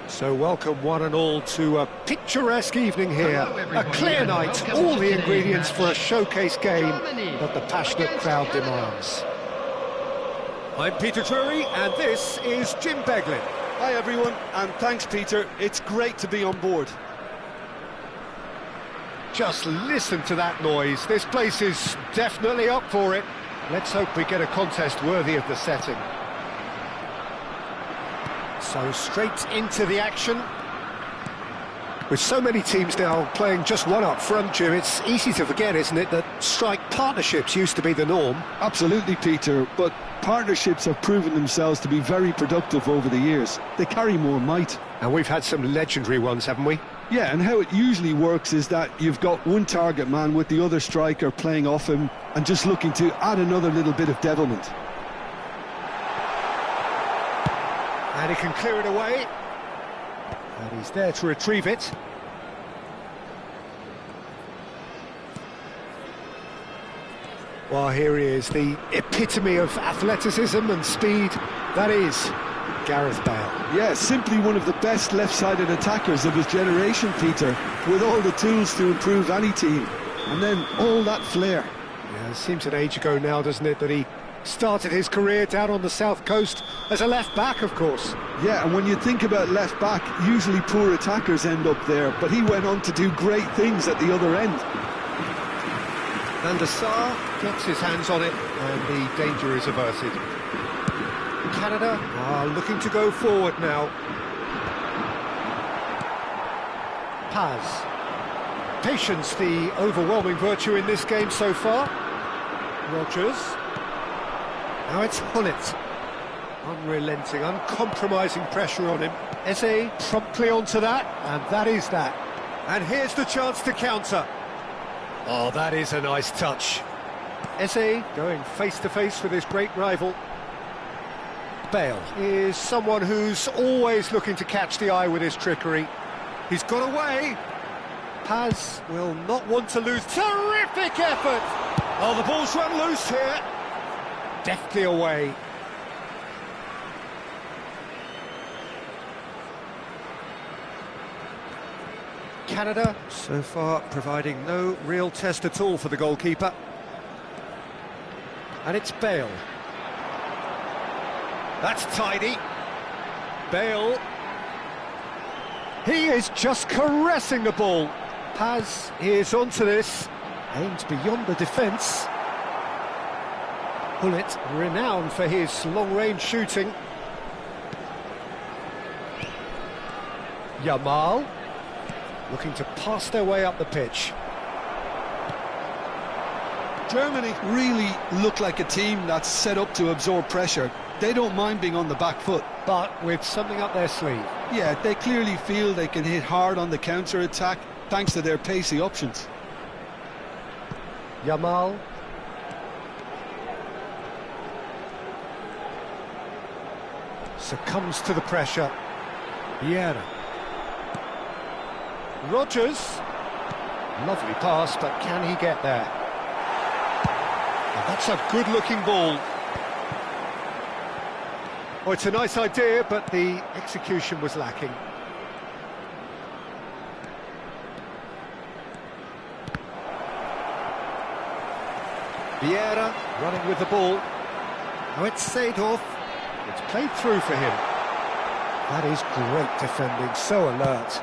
So welcome one and all to a picturesque evening here, a clear night, all the ingredients for a showcase game that the passionate crowd demands. I'm Peter Drury and this is Jim Beglin. Hi everyone, and thanks Peter, it's great to be on board. Just listen to that noise, this place is definitely up for it. Let's hope we get a contest worthy of the setting. So straight into the action. With so many teams now playing just one up front, Jim, it's easy to forget, isn't it, that strike partnerships used to be the norm. Absolutely, Peter, but partnerships have proven themselves to be very productive over the years. They carry more might. And we've had some legendary ones, haven't we? Yeah, and how it usually works is that you've got one target man with the other striker playing off him and just looking to add another little bit of devilment. And he can clear it away. And he's there to retrieve it. Well, here he is, the epitome of athleticism and speed. That is Gareth Bale. Yeah, simply one of the best left-sided attackers of his generation, Peter, with all the tools to improve any team. And then all that flair. Yeah, it seems an age ago now, doesn't it, that he started his career down on the south coast as a left-back, of course. Yeah, and when you think about left-back, usually poor attackers end up there, but he went on to do great things at the other end. Van der Sar gets his hands on it, and the danger is averted. Canada are looking to go forward now. Paz. Patience, the overwhelming virtue in this game so far. Rodgers. Now it's Hullet. Unrelenting, uncompromising pressure on him. Eze promptly onto that, and that is that. And here's the chance to counter. Oh, that is a nice touch. Eze going face-to-face with his great rival. Bale is someone who's always looking to catch the eye with his trickery. He's got away. Paz will not want to lose. Terrific effort! Oh, the ball's run loose here. Deftly away. Canada, so far, providing no real test at all for the goalkeeper. And it's Bale. That's tidy. Bale. He is just caressing the ball. Paz is onto this. Aims beyond the defence. Hullet, renowned for his long-range shooting. Yamal, looking to pass their way up the pitch. Germany really look like a team that's set up to absorb pressure. They don't mind being on the back foot. But with something up their sleeve. Yeah, they clearly feel they can hit hard on the counter-attack thanks to their pacey options. Yamal. Succumbs to the pressure. Vieira. Rodgers. Lovely pass, but can he get there? And that's a good-looking ball. Oh, it's a nice idea, but the execution was lacking. Vieira running with the ball. Now it's Seedorf. It's played through for him. That is great defending, so alert.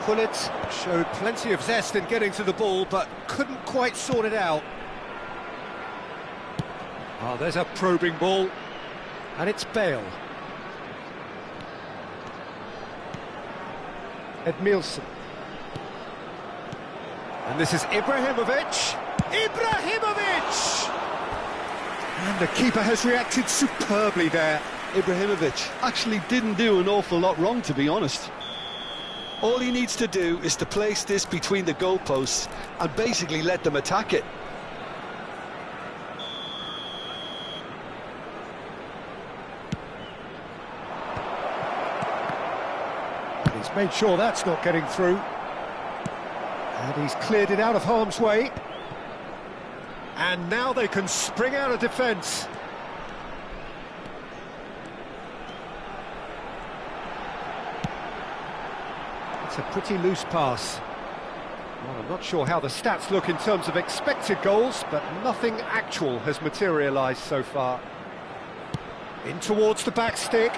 Hullet showed plenty of zest in getting to the ball, but couldn't quite sort it out. Oh, there's a probing ball. And it's Bale. Edmilson. And this is Ibrahimovic. Ibrahimovic! And the keeper has reacted superbly there. Ibrahimovic actually didn't do an awful lot wrong, to be honest. All he needs to do is to place this between the goalposts and basically let them attack it. He's made sure that's not getting through. And he's cleared it out of harm's way. And now they can spring out of defence. It's a pretty loose pass. Well, I'm not sure how the stats look in terms of expected goals, but nothing actual has materialised so far. In towards the back stick.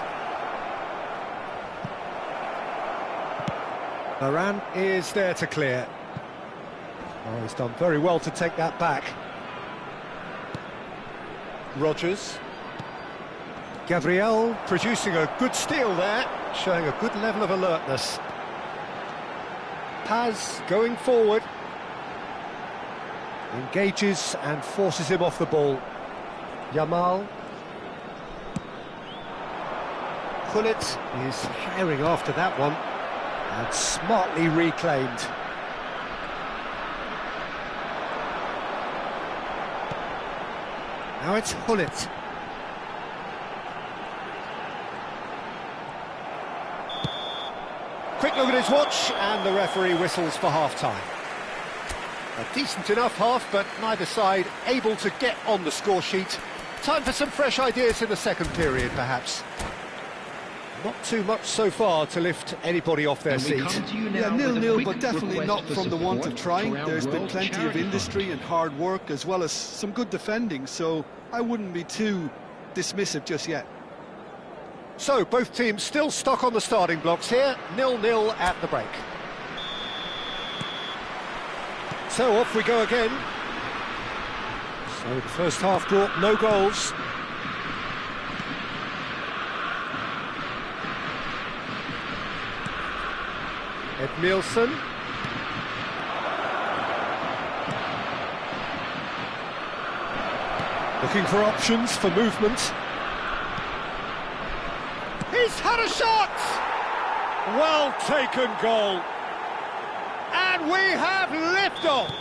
Varane is there to clear. Oh, he's done very well to take that back. Rodgers. Gabriel producing a good steal there, showing a good level of alertness. Paz going forward. Engages and forces him off the ball. Yamal. Gullit is herring after that one. And smartly reclaimed. Now it's Gullit. Quick look at his watch, and the referee whistles for half-time. A decent enough half, but neither side able to get on the score sheet. Time for some fresh ideas in the second period, perhaps. Not too much so far to lift anybody off their seat. Yeah, 0-0, but definitely not from the want of trying. There's been plenty of industry and hard work, as well as some good defending, so I wouldn't be too dismissive just yet. So, both teams still stuck on the starting blocks here, 0-0 at the break. So, off we go again. So, the first half brought no goals. Edmilson. Looking for options for movement. He's had a shot! Well taken goal. And we have liftoff.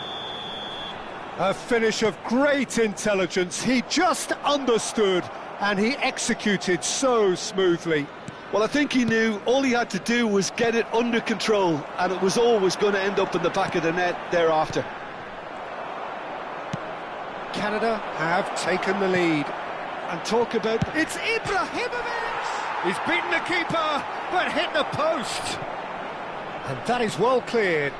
A finish of great intelligence. He just understood and he executed so smoothly. Well, I think he knew all he had to do was get it under control, and it was always going to end up in the back of the net thereafter. Canada have taken the lead. And talk about... It's Ibrahimovic! He's beaten the keeper, but hit the post. And that is well cleared.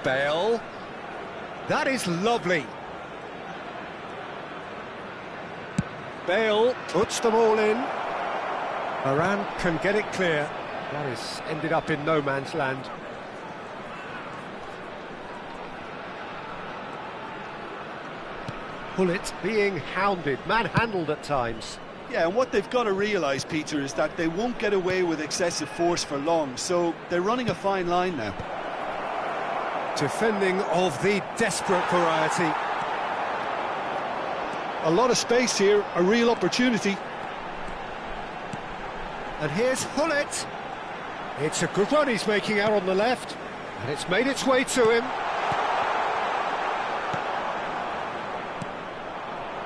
Bale. That is lovely. Bale puts them all in. Varane can get it clear. That is ended up in no man's land. Gullit being hounded, manhandled at times. Yeah, and what they've got to realise, Peter, is that they won't get away with excessive force for long, so they're running a fine line now. Defending of the desperate variety. A lot of space here, a real opportunity. And here's Gullit. It's a good run he's making out on the left, and it's made its way to him.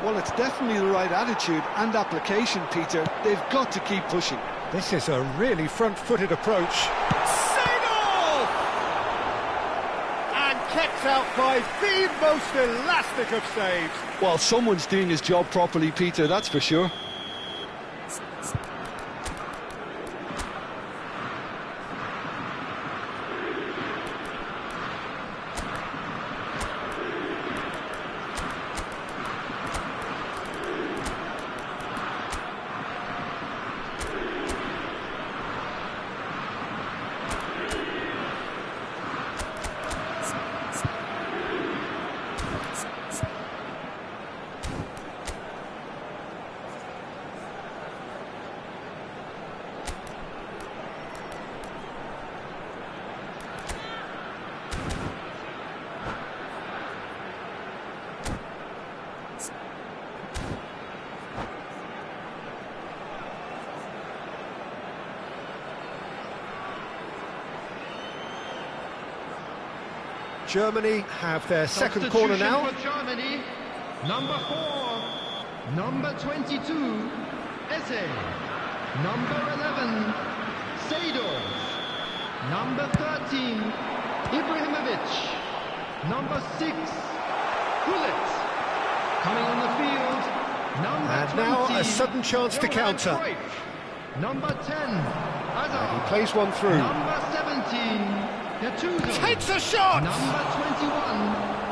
Well, it's definitely the right attitude and application, Peter. They've got to keep pushing. This is a really front-footed approach. Save-off! And kept out by the most elastic of saves. Well, someone's doing his job properly, Peter, that's for sure. Germany have their second corner now. For Germany, number 4, number 22, Eze, number 11, Seydorf, number 13, Ibrahimovic, number 6, Gullit, coming on the field, number And 20, now a sudden chance to Johan counter. Cruyff, number 10, Hazard, He plays one through. number 17, Gattuso, Takes a shot! number 21,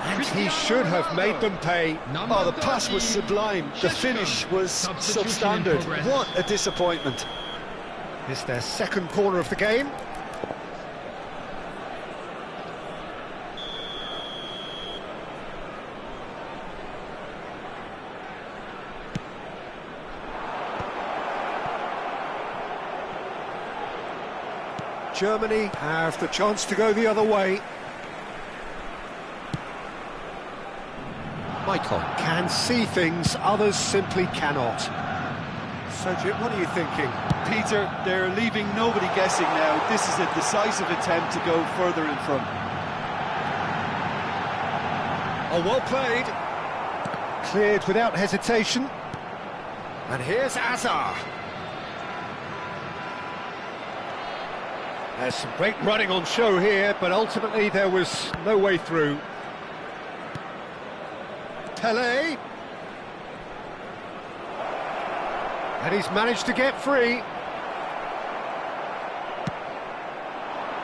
And he should have made them pay. Oh, the pass was sublime. The finish was substandard. What a disappointment. It's their second corner of the game. Germany have the chance to go the other way. Michael can see things others simply cannot. So, Jim, what are you thinking? Peter, they're leaving nobody guessing now. This is a decisive attempt to go further in front. Oh, well played. Cleared without hesitation. And here's Azar. There's some great running on show here, but ultimately there was no way through. Pelé. And he's managed to get free.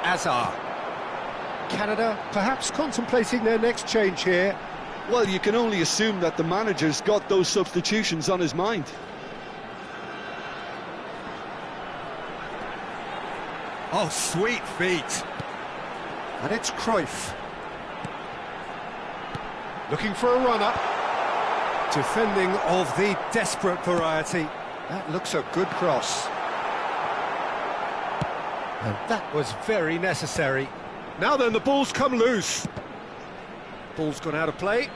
Azar. Canada perhaps contemplating their next change here. Well, you can only assume that the manager's got those substitutions on his mind. Oh, sweet feet. And it's Cruyff. Looking for a run-up. Defending of the desperate variety. That looks a good cross. And that was very necessary. Now then, the ball's come loose. Ball's gone out of play.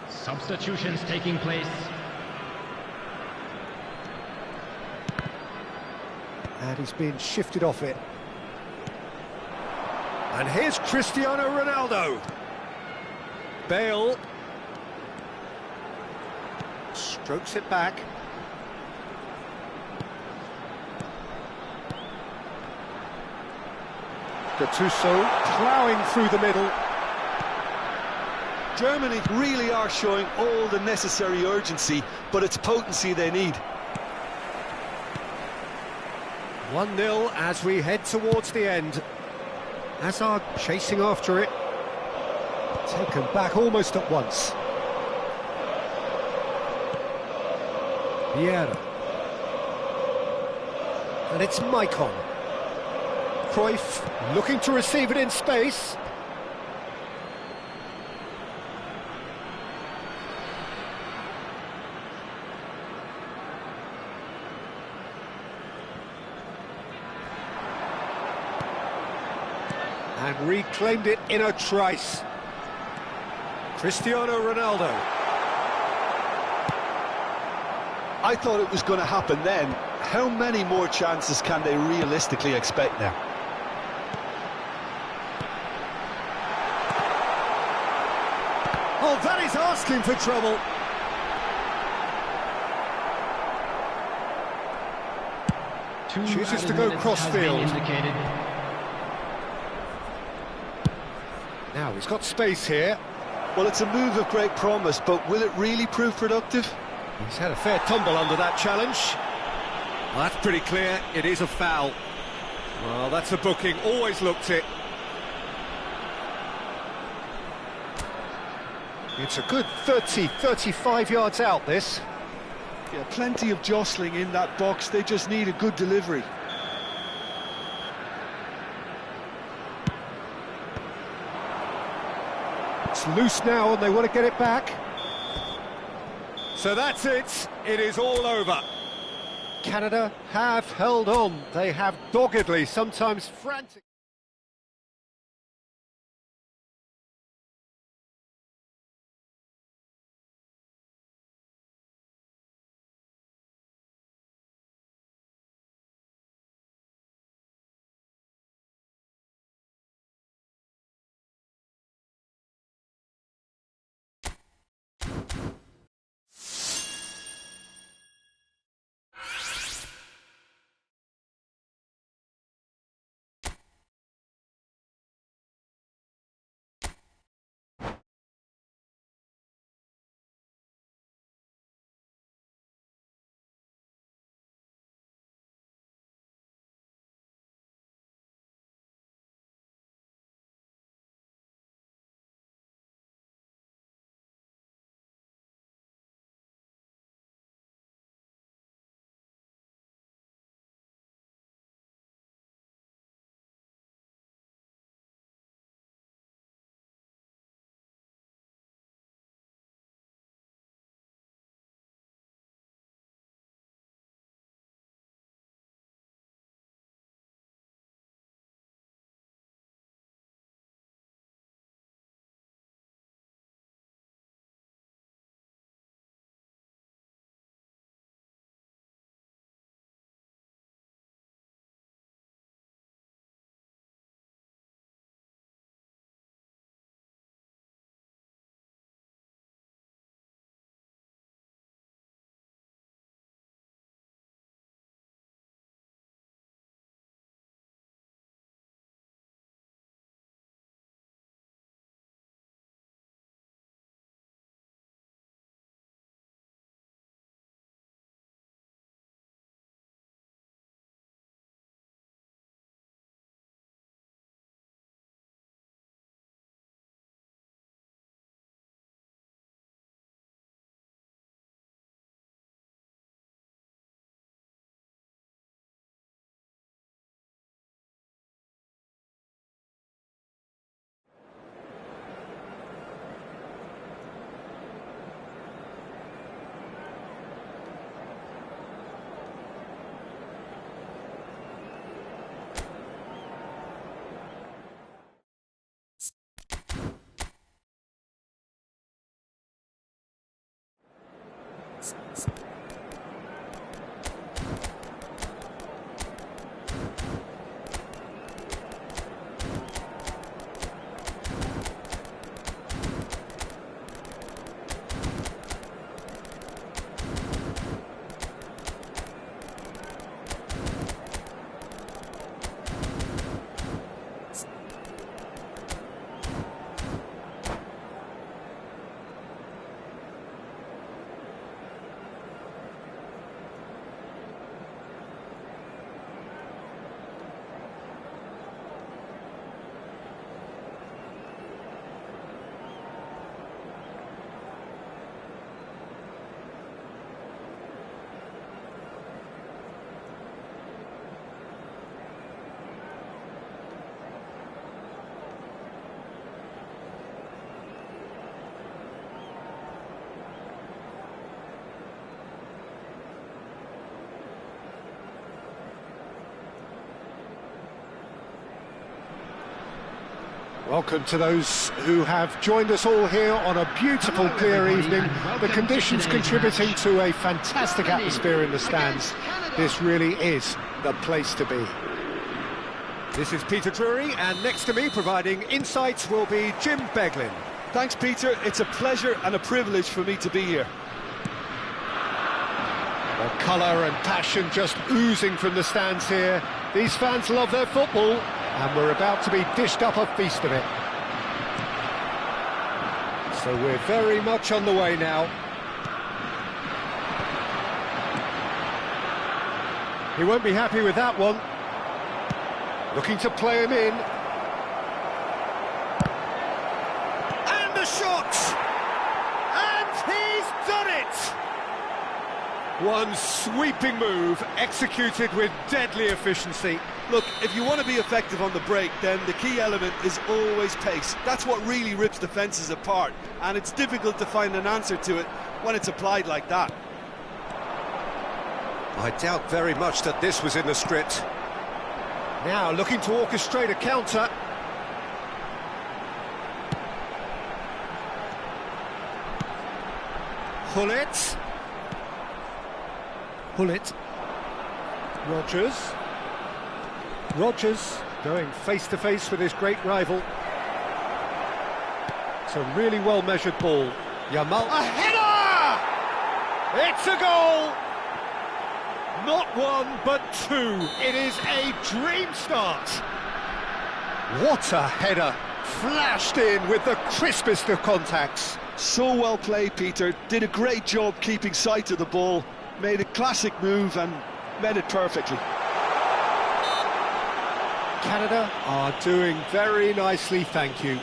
Substitutions taking place. And he's being shifted off it. And here's Cristiano Ronaldo. Bale. Strokes it back. Gattuso ploughing through the middle. Germany really are showing all the necessary urgency, but it's potency they need. 1-0 as we head towards the end. Hazard chasing after it. Taken back almost at once. Vieira. And it's Maicon. Cruyff looking to receive it in space. And reclaimed it in a trice. Cristiano Ronaldo. I thought it was going to happen then. How many more chances can they realistically expect now? Oh, that is asking for trouble. Chooses to go cross-field. Now he's got space here. Well, it's a move of great promise, but will it really prove productive? He's had a fair tumble under that challenge. Well, that's pretty clear. It is a foul. Well, that's a booking. Always looked it. It's a good 30, 35 yards out, this. Yeah, plenty of jostling in that box. They just need a good delivery. It's loose now and they want to get it back. So that's it. It is all over. Canada have held on. They have doggedly, sometimes frantic. Welcome to those who have joined us all here on a beautiful, clear evening. The conditions contributing to a fantastic atmosphere in the stands. This really is the place to be. This is Peter Drury, and next to me, providing insights, will be Jim Beglin. Thanks, Peter. It's a pleasure and a privilege for me to be here. The colour and passion just oozing from the stands here. These fans love their football, and we're about to be dished up a feast of it. So we're very much on the way now. He won't be happy with that one. Looking to play him in. And the shot! And he's done it! One sweeping move, executed with deadly efficiency. Look, if you want to be effective on the break, then the key element is always pace. That's what really rips defences apart, and it's difficult to find an answer to it when it's applied like that. I doubt very much that this was in the script. Now looking to orchestrate a counter. Gullit. Gullit. Rodgers going face-to-face with his great rival. It's a really well-measured ball. Yamal. A header! It's a goal! Not one, but two. It is a dream start. What a header. Flashed in with the crispest of contacts. So well played, Peter. Did a great job keeping sight of the ball. Made a classic move and met it perfectly. Canada are doing very nicely, thank you.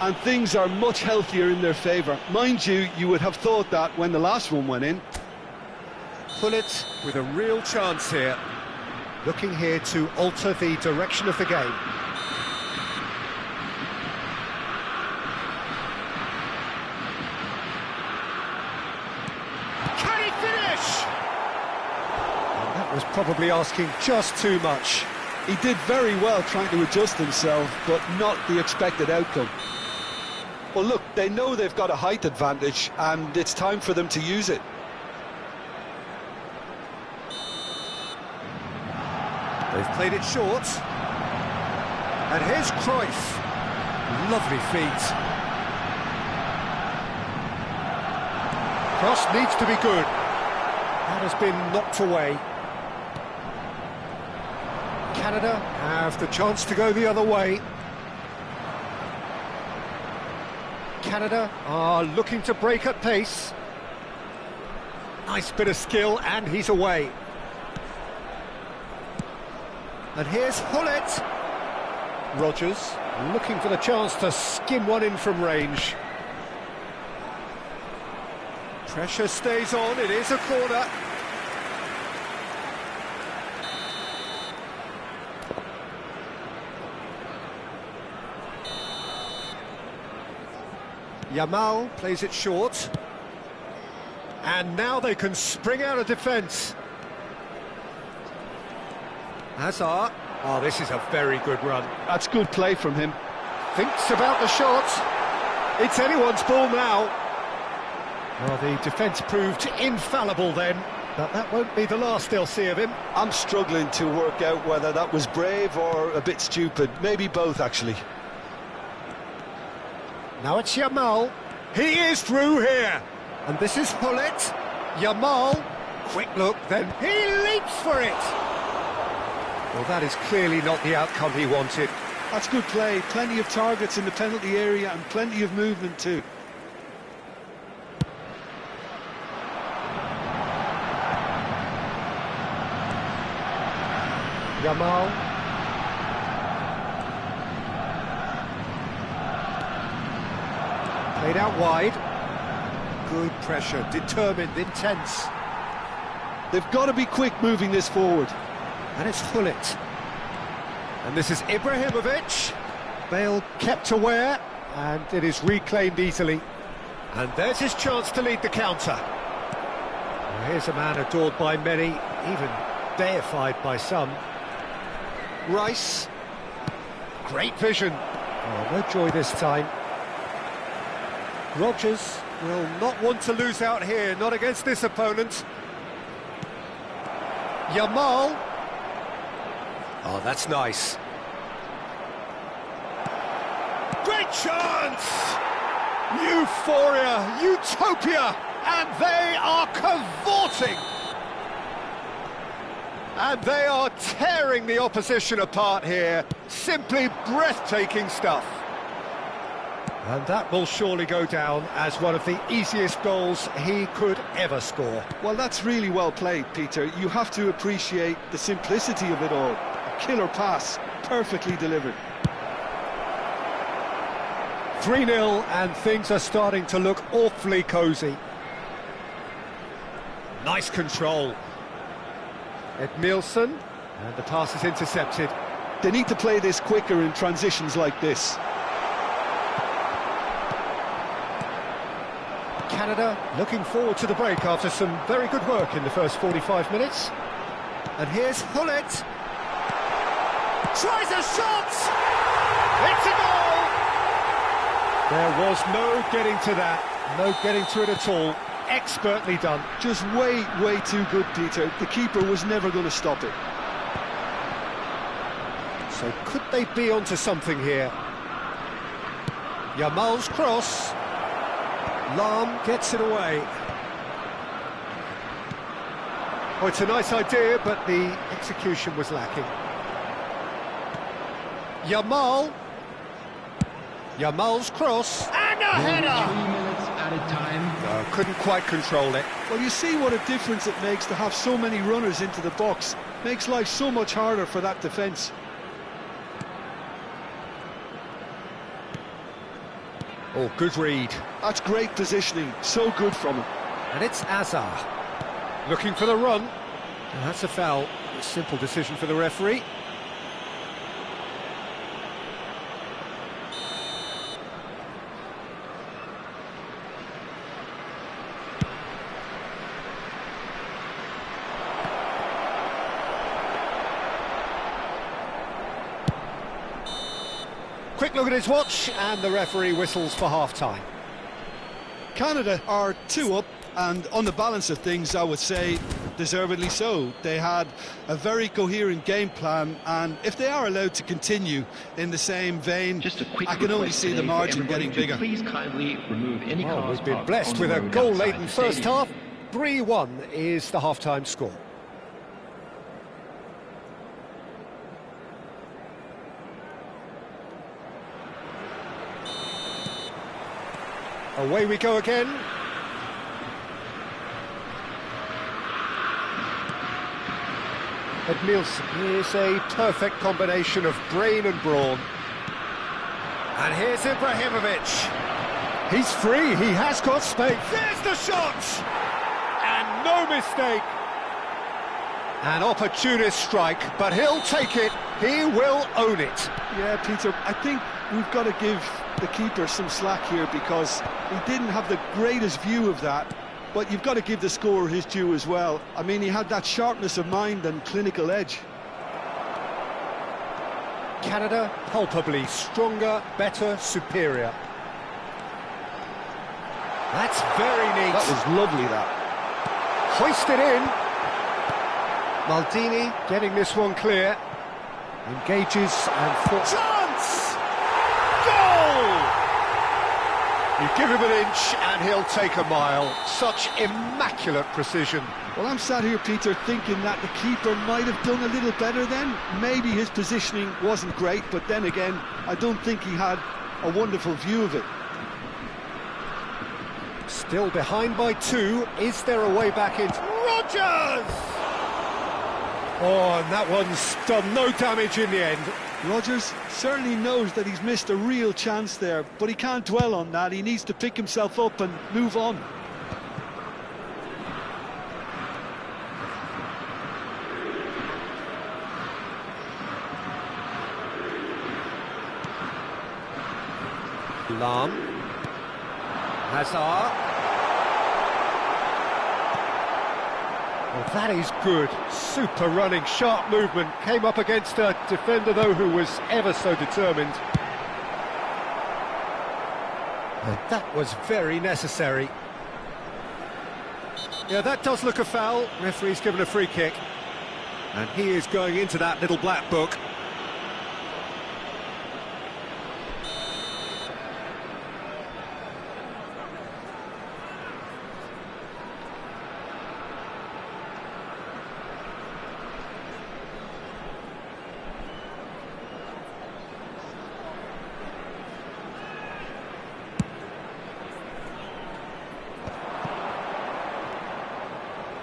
And things are much healthier in their favour. Mind you, you would have thought that when the last one went in. Gullit with a real chance here. Looking here to alter the direction of the game. Can he finish? And that was probably asking just too much. He did very well trying to adjust himself, but not the expected outcome. Well, look, they know they've got a height advantage, and it's time for them to use it. They've played it short. And here's Cruyff. Lovely feet. Cross needs to be good. That has been knocked away. Canada have the chance to go the other way. Canada are looking to break at pace. Nice bit of skill, and he's away. And here's Gullit. Rodgers looking for the chance to skim one in from range. Pressure stays on, it is a corner. Yamal plays it short. And now they can spring out of defence. Hazard. Oh, this is a very good run. That's good play from him. Thinks about the shot. It's anyone's ball now. Well, the defence proved infallible then, but that won't be the last they'll see of him. I'm struggling to work out whether that was brave or a bit stupid. Maybe both, actually. Now it's Yamal. He is through here. And this is Gullit. Yamal. Quick look, then he leaps for it. Well, that is clearly not the outcome he wanted. That's good play. Plenty of targets in the penalty area and plenty of movement too. Yamal. Played out wide. Good pressure, determined, intense. They've got to be quick moving this forward. And it's Gullit. And this is Ibrahimovic. Bale kept aware, and it is reclaimed easily. And there's his chance to lead the counter. Well, here's a man adored by many, even deified by some. Rice. Great vision. Oh, no joy this time. Rodgers will not want to lose out here, not against this opponent. Yamal. Oh, that's nice. Great chance! Euphoria, utopia, and they are cavorting. And they are tearing the opposition apart here. Simply breathtaking stuff. And that will surely go down as one of the easiest goals he could ever score. Well, that's really well played, Peter. You have to appreciate the simplicity of it all. A killer pass, perfectly delivered. 3-0, and things are starting to look awfully cosy. Nice control. Edmilson, and the pass is intercepted. They need to play this quicker in transitions like this. Canada looking forward to the break after some very good work in the first 45 minutes. And here's Hullet. Tries a shot! It's a goal! There was no getting to that, no getting to it at all. Expertly done. Just way too good, Peter. The keeper was never going to stop it. So could they be onto something here? Yamal's cross. Lahm gets it away. Oh, it's a nice idea, but the execution was lacking. Yamal's cross. And a header! 3 minutes added time. No, couldn't quite control it. Well, you see what a difference it makes to have so many runners into the box. Makes life so much harder for that defence. Oh, good read. That's great positioning. So good from him. And it's Azar. Looking for the run. And that's a foul. A simple decision for the referee. Quick look at his watch, and the referee whistles for half-time. Canada are 2 up, and on the balance of things, I would say deservedly so. They had a very coherent game plan, and if they are allowed to continue in the same vein, I can only see the margin getting bigger. Please kindly remove any Well, cars we've been parked blessed on with the a road goal-laden outside the first stadium. half. 3-1 is the half-time score. Away we go again. Edmilson is a perfect combination of brain and brawn. And here's Ibrahimovic. He's free, he has got space. There's the shot! And no mistake. An opportunist strike, but he'll take it. He will own it. Yeah, Peter, I think we've got to give the keeper some slack here because he didn't have the greatest view of that, but you've got to give the scorer his due as well. I mean, he had that sharpness of mind and clinical edge. Canada palpably stronger, better, superior. That's very neat. That was lovely, that. Hoisted in. Maldini getting this one clear. Engages and chance! Goal! You give him an inch and he'll take a mile. Such immaculate precision. Well, I'm sat here, Peter, thinking that the keeper might have done a little better then. Maybe his positioning wasn't great, but then again, I don't think he had a wonderful view of it. Still behind by 2. Is there a way back in? Rodgers! Oh, and that one's done no damage in the end. Rodgers certainly knows that he's missed a real chance there, but he can't dwell on that. He needs to pick himself up and move on. Lahm. Hazard. Well, that is good. Super running, sharp movement. Came up against a defender, though, who was ever so determined. And that was very necessary. Yeah, that does look a foul. Referee's given a free kick. And he is going into that little black book.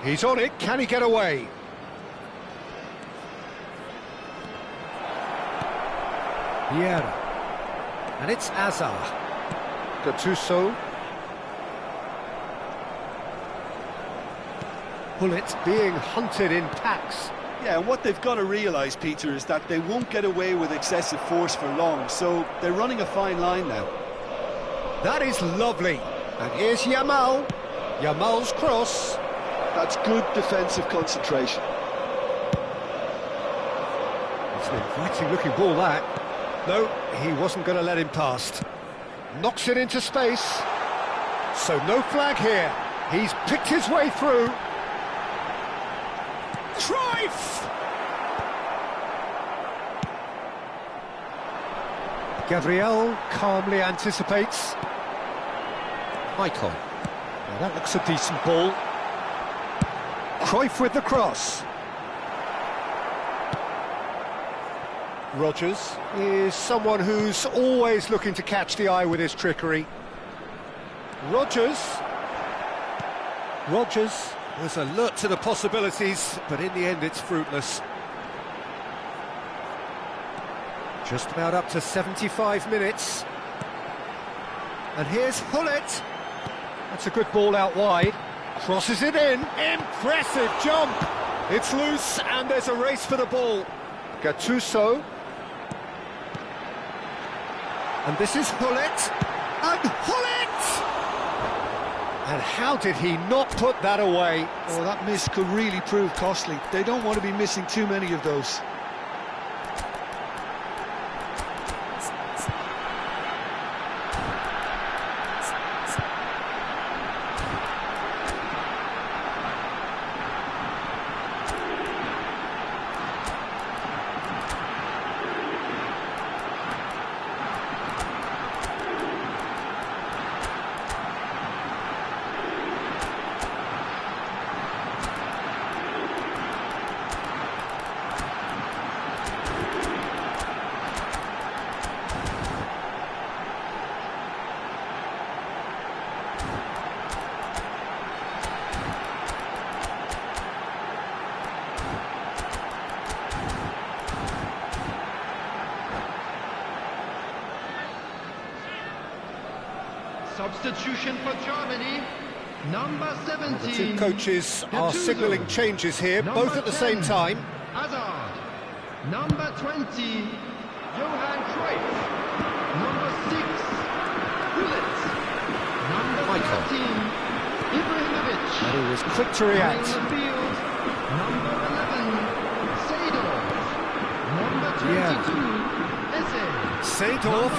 He's on it, can he get away? Vieira. And it's Azar. Gattuso. Gullit being hunted in packs. Yeah, and what they've got to realise, Peter, is that they won't get away with excessive force for long, so they're running a fine line now. That is lovely. And here's Yamal. Yamal's cross. That's good defensive concentration. It's an inviting looking ball, that. No, he wasn't going to let him past. Knocks it into space. So no flag here. He's picked his way through. Cruyff! Gabriel calmly anticipates. Michael. Now that looks a decent ball. Cruyff with the cross. Rodgers is someone who's always looking to catch the eye with his trickery. Rodgers was alert to the possibilities, but in the end it's fruitless. Just about up to 75 minutes. And here's Gullit. That's a good ball out wide. Crosses it in. Impressive jump. It's loose and there's a race for the ball. Gattuso. And this is Gullit. And Gullit! And how did he not put that away? Oh, that miss could really prove costly. They don't want to be missing too many of those. Substitution for Germany, number 17. The two coaches are signalling changes here, both at the same time. Hazard. Number 20, Johan Cruyff. Number 6, Gullit. Number Michael. 13, Ibrahimovic. And he was quick to react. On the field, number 11, Seedorf. Number 22, Eze. Seedorf.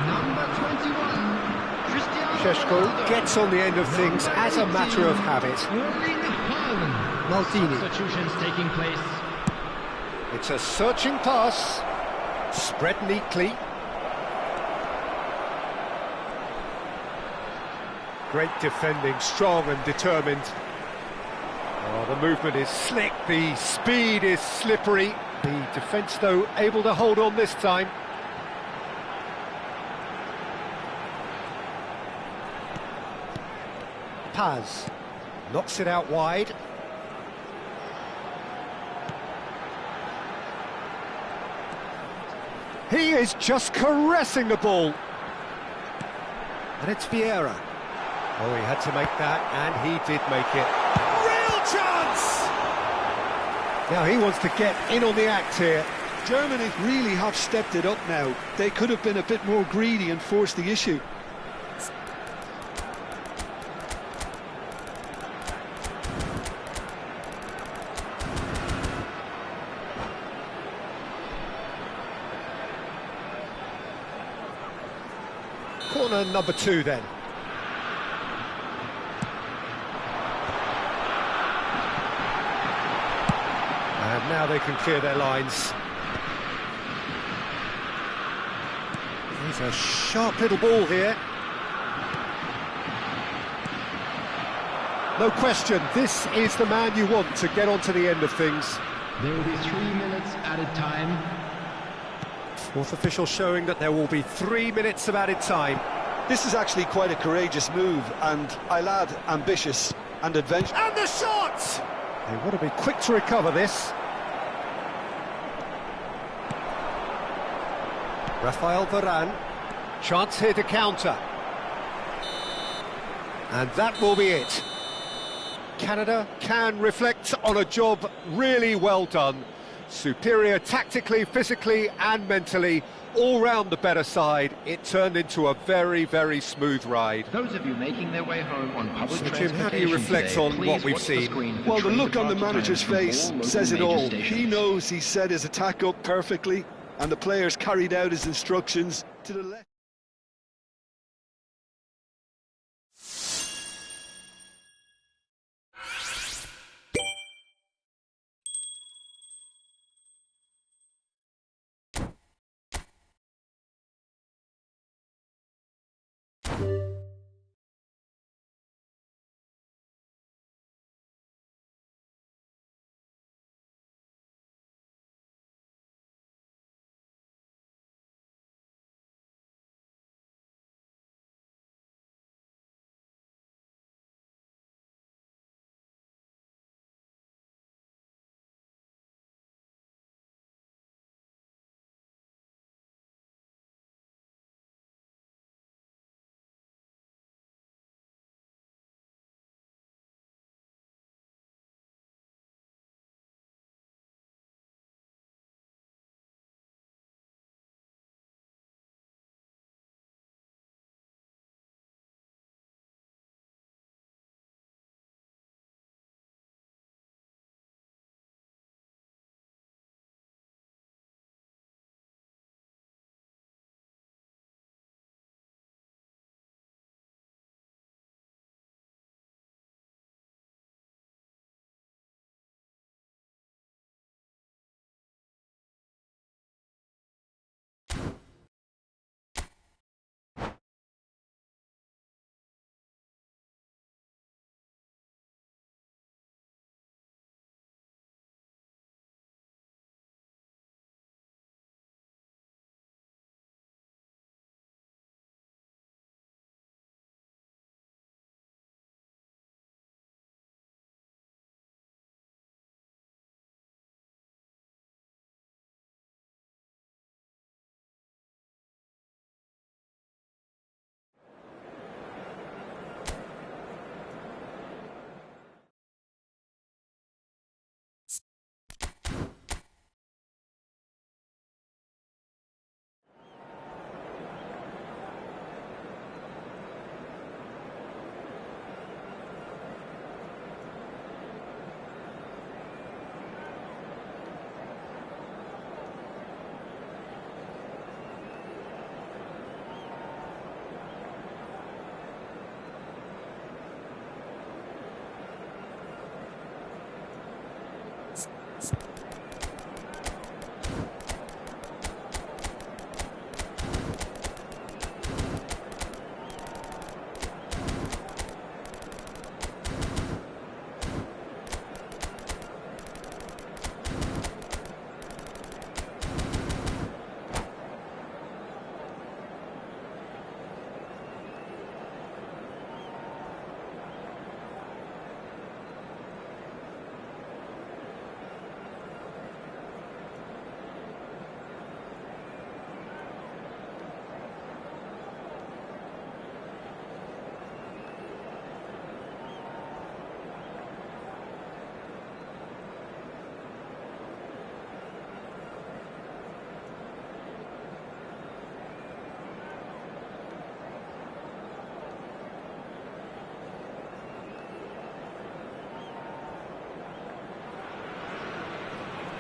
Number 21, Šeško gets on the end of things as a matter of habit. Maldini. Substitutions taking place. It's a searching pass, spread neatly. Great defending, strong and determined. Oh, the movement is slick, the speed is slippery. The defence, though, able to hold on this time. Paz knocks it out wide. He is just caressing the ball. And it's Vieira. Oh, he had to make that, and he did make it. Real chance! Now he wants to get in on the act here. Germany really have stepped it up now. They could have been a bit more greedy and forced the issue. Corner number 2 then. And now they can clear their lines. There's a sharp little ball here. No question, this is the man you want to get onto the end of things. There will be 3 minutes added time. Fourth official showing that there will be 3 minutes of added time. This is actually quite a courageous move, and I'll add ambitious and adventurous. And the shot! They want to be quick to recover this. Rafael Varane, chance here to counter. And that will be it. Canada can reflect on a job really well done. Superior tactically, physically and mentally, all round the better side. It turned into a very, very smooth ride. Those of you making their way home on public So, Jim, transportation how do you reflect today, on please what we've watch the seen? screen for Well, the train look on the departure manager's times from face all local says it major all. stations. He knows he set his attack up perfectly, and the players carried out his instructions to the left.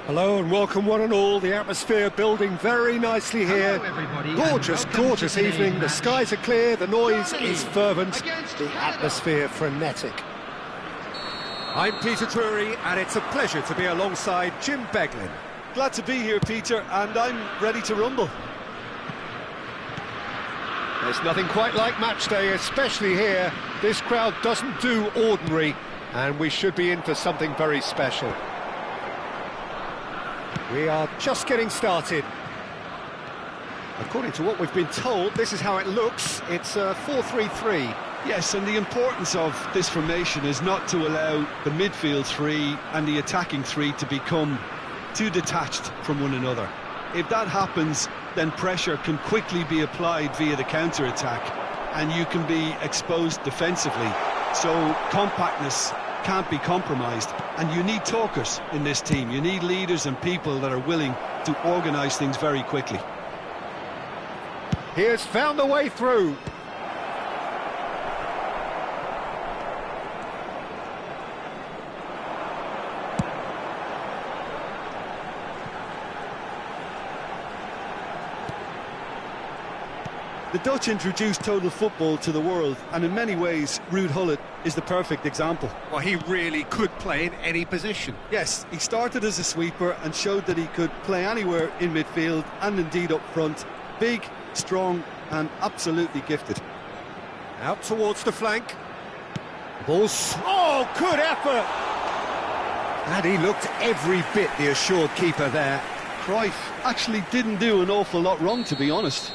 Hello and welcome one and all. The atmosphere building very nicely here. Hello, everybody, Gorgeous, and welcome to gorgeous today's evening. The match. skies are clear, the noise is fervent, Against the Canada. atmosphere frenetic. I'm Peter Drury and it's a pleasure to be alongside Jim Beglin. Glad to be here, Peter, and I'm ready to rumble. There's nothing quite like match day, especially here. This crowd doesn't do ordinary, and we should be in for something very special. We are just getting started. According to what we've been told, this is how it looks. It's a 4-3-3. Yes, and the importance of this formation is not to allow the midfield three and the attacking three to become too detached from one another. If that happens, then pressure can quickly be applied via the counter-attack, and you can be exposed defensively. So compactness can't be compromised. And you need talkers in this team. You need leaders and people that are willing to organise things very quickly. He has found a way through. The Dutch introduced total football to the world, and in many ways, Ruud Gullit is the perfect example. Well, he really could play in any position. Yes, he started as a sweeper and showed that he could play anywhere in midfield and indeed up front. Big, strong and absolutely gifted. Out towards the flank. Oh, good effort! And he looked every bit the assured keeper there. Cruyff actually didn't do an awful lot wrong, to be honest.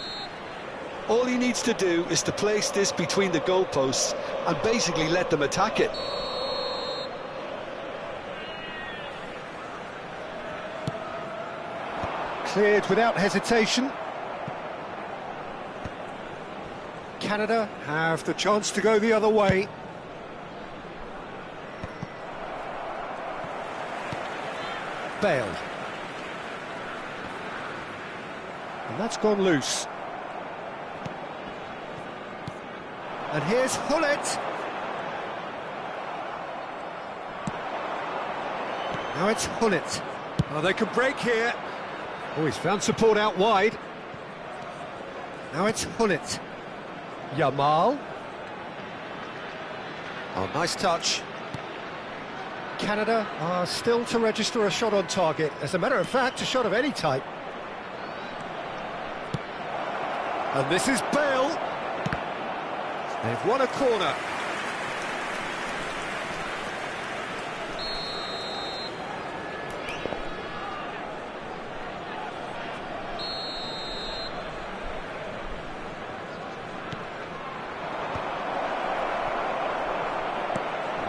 All he needs to do is to place this between the goalposts and basically let them attack it. Cleared without hesitation. Canada have the chance to go the other way. Bale. And that's gone loose. And here's Gullit. Now it's Gullit. Oh, they can break here. Oh, he's found support out wide. Now it's Gullit. Yamal. Oh, nice touch. Canada are still to register a shot on target. As a matter of fact, a shot of any type. And this is Bale. They've won a corner.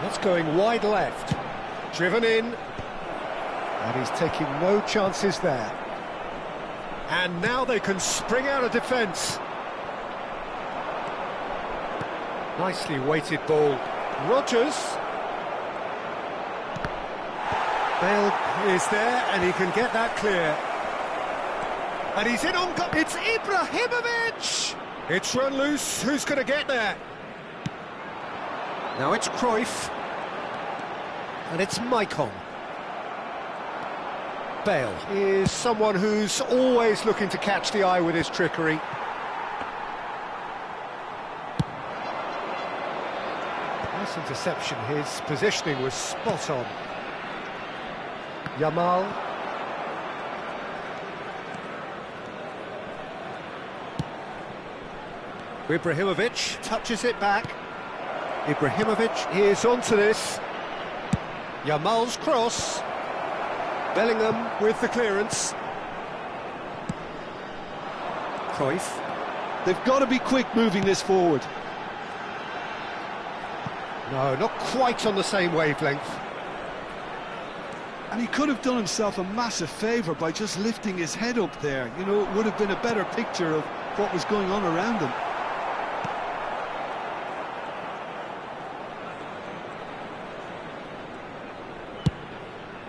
That's going wide left. Driven in. And he's taking no chances there. And now they can spring out of defence. Nicely weighted ball. Rodgers. Bale is there and he can get that clear. And he's in on goal. It's Ibrahimovic! It's run loose. Who's going to get there? Now it's Cruyff. And it's Maicon. Bale is someone who's always looking to catch the eye with his trickery. Nice interception. His positioning was spot on. Yamal. Ibrahimovic touches it back. Ibrahimovic is onto this. Yamal's cross. Bellingham with the clearance. Cruyff. They've got to be quick moving this forward. No, not quite on the same wavelength. And he could have done himself a massive favour by just lifting his head up there. You know, it would have been a better picture of what was going on around him.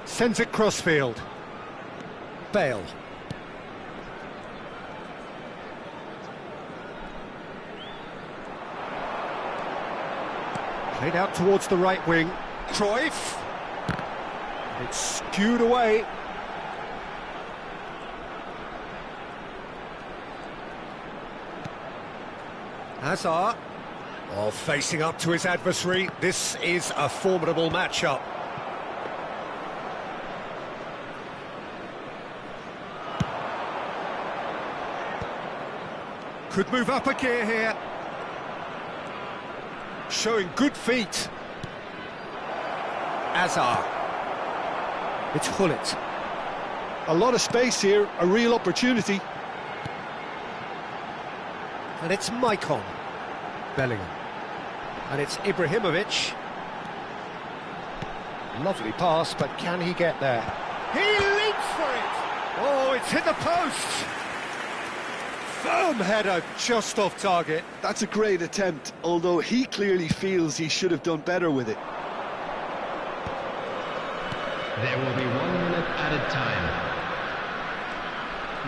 Sends it crossfield. Bale. Played out towards the right wing. Cruyff. It's skewed away. Hazard. Oh, facing up to his adversary. This is a formidable matchup. Could move up a gear here. Showing good feet. Hazard. It's Gullit. A lot of space here, a real opportunity. And it's Maicon. Bellingham. And it's Ibrahimovic. Lovely pass, but can he get there? He leaps for it! Oh, it's hit the post! Firm header, just off target. That's a great attempt, although he clearly feels he should have done better with it. There will be 1 minute added time.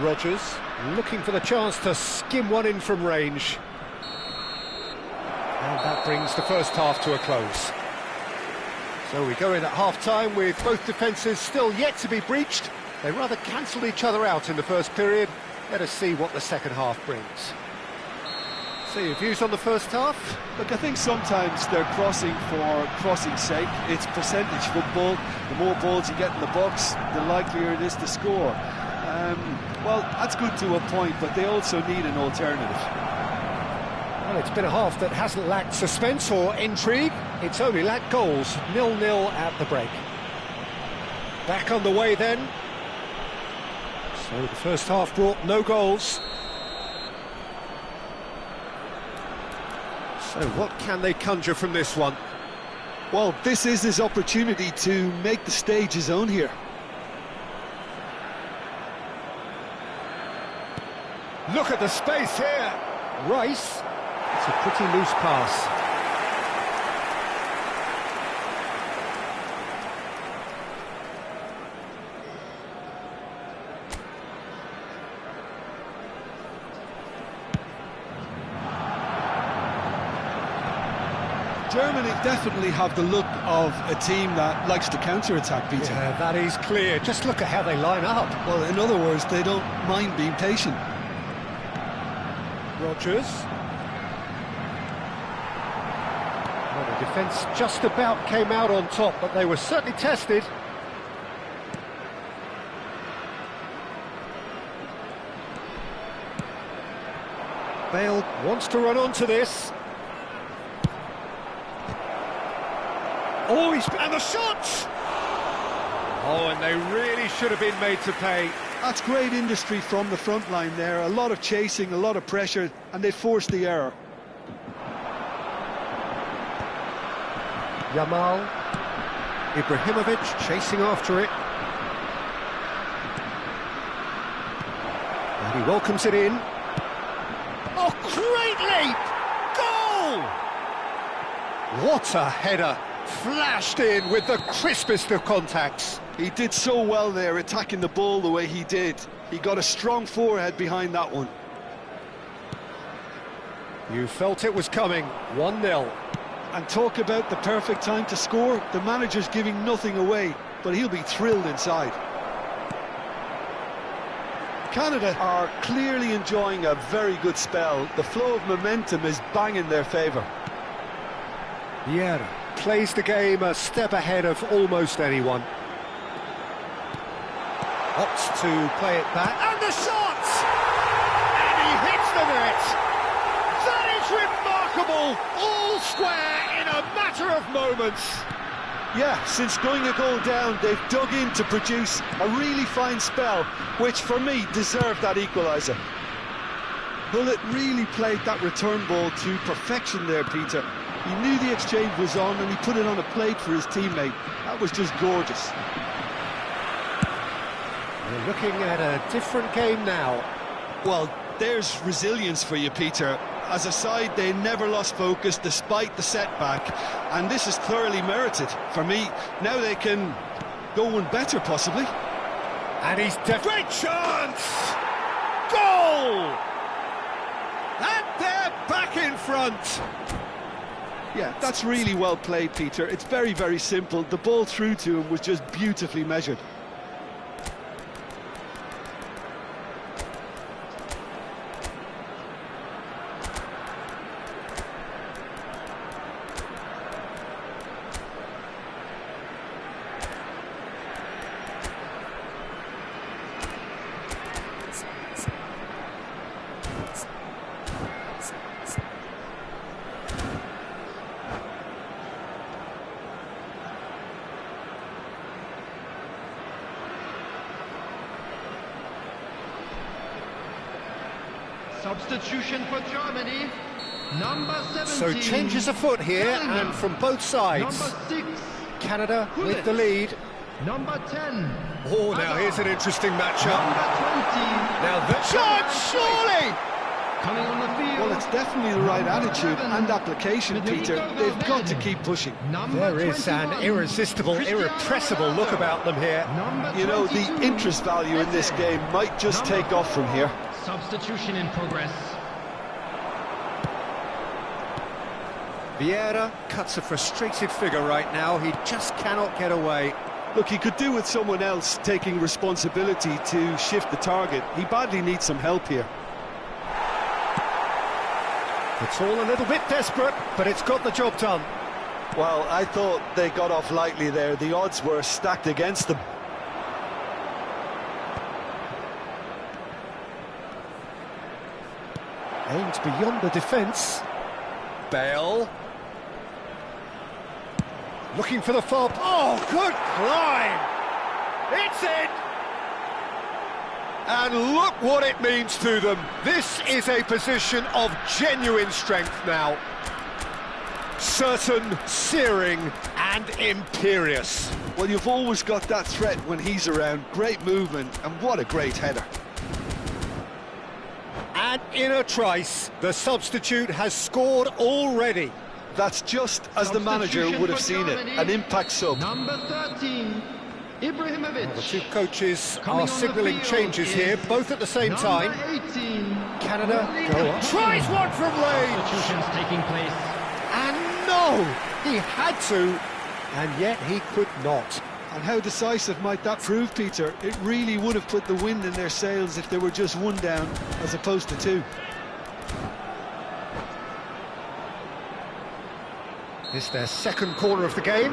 Rodgers looking for the chance to skim one in from range. And that brings the first half to a close. So we go in at half-time with both defences still yet to be breached. They rather cancelled each other out in the first period. Let us see what the second half brings. So your views on the first half? Look, I think sometimes they're crossing for crossing's sake. It's percentage football. The more balls you get in the box, the likelier it is to score. Well, that's good to a point, but they also need an alternative. Well, it's been a half that hasn't lacked suspense or intrigue. It's only lacked goals. 0-0 at the break. Back on the way then. So the first half brought no goals. So what can they conjure from this one? Well, this is his opportunity to make the stage his own here. Look at the space here. Rice. It's a pretty loose pass. Germany definitely have the look of a team that likes to counter-attack, Peter. Yeah, that is clear. Just look at how they line up. Well, in other words, they don't mind being patient. Rodgers. Well, the defence just about came out on top, but they were certainly tested. Bale wants to run onto this. Oh, and the shots! Oh, and they really should have been made to pay. That's great industry from the front line there. A lot of chasing, a lot of pressure, and they forced the error. Yamal. Ibrahimovic chasing after it. And he welcomes it in. Oh, great leap! Goal! What a header! Flashed in with the crispest of contacts. He did so well there, attacking the ball the way he did. He got a strong forehead behind that one. You felt it was coming. 1-0. And talk about the perfect time to score. The manager's giving nothing away, but he'll be thrilled inside. Canada are clearly enjoying a very good spell. The flow of momentum is bang in their favour. Vieira plays the game a step ahead of almost anyone. Opts to play it back, and the shot! And he hits the net! That is remarkable! All square in a matter of moments! Yeah, since going a goal down, they've dug in to produce a really fine spell, which for me deserved that equaliser. Bullet really played that return ball to perfection there, Peter. He knew the exchange was on and he put it on a plate for his teammate. That was just gorgeous. We're looking at a different game now. Well, there's resilience for you, Peter. As a side, they never lost focus despite the setback, and this is thoroughly merited. For me, now they can go one better, possibly. And he's great chance! Goal! And they're back in front! Yeah, that's really well played, Peter. It's very, very simple. The ball through to him was just beautifully measured. Substitution for Germany, number 17. So changes afoot here, and from both sides. Number 6. Canada with the lead. Number 10. Oh, now here's an interesting matchup. Number 20. Now the chance, surely! Coming on the field. Well, it's definitely the right attitude and application, Peter. They've got to keep pushing. There is an irresistible, irrepressible look about them here. You know, the interest value in this game might just take off from here. Substitution in progress. Vieira cuts a frustrated figure right now. He just cannot get away. Look, he could do with someone else taking responsibility to shift the target. He badly needs some help here. It's all a little bit desperate, but it's got the job done. Well, I thought they got off lightly there. The odds were stacked against them. Aimed beyond the defence. Bale. Looking for the fob. Oh, good climb! It's in! And look what it means to them. This is a position of genuine strength now. Certain, searing, and imperious. Well, you've always got that threat when he's around. Great movement, and what a great header. And in a trice, the substitute has scored already. That's just as the manager would have seen it, an impact sub. Number 13, Ibrahimovic. The two coaches Coming are on the signalling field changes here, is both at the same time. Number 18, Canada go on. Tries one from range! substitutions taking place. And no! He had to, and yet he could not. And how decisive might that prove, Peter? It really would have put the wind in their sails if they were just one down, as opposed to two. It's their second corner of the game.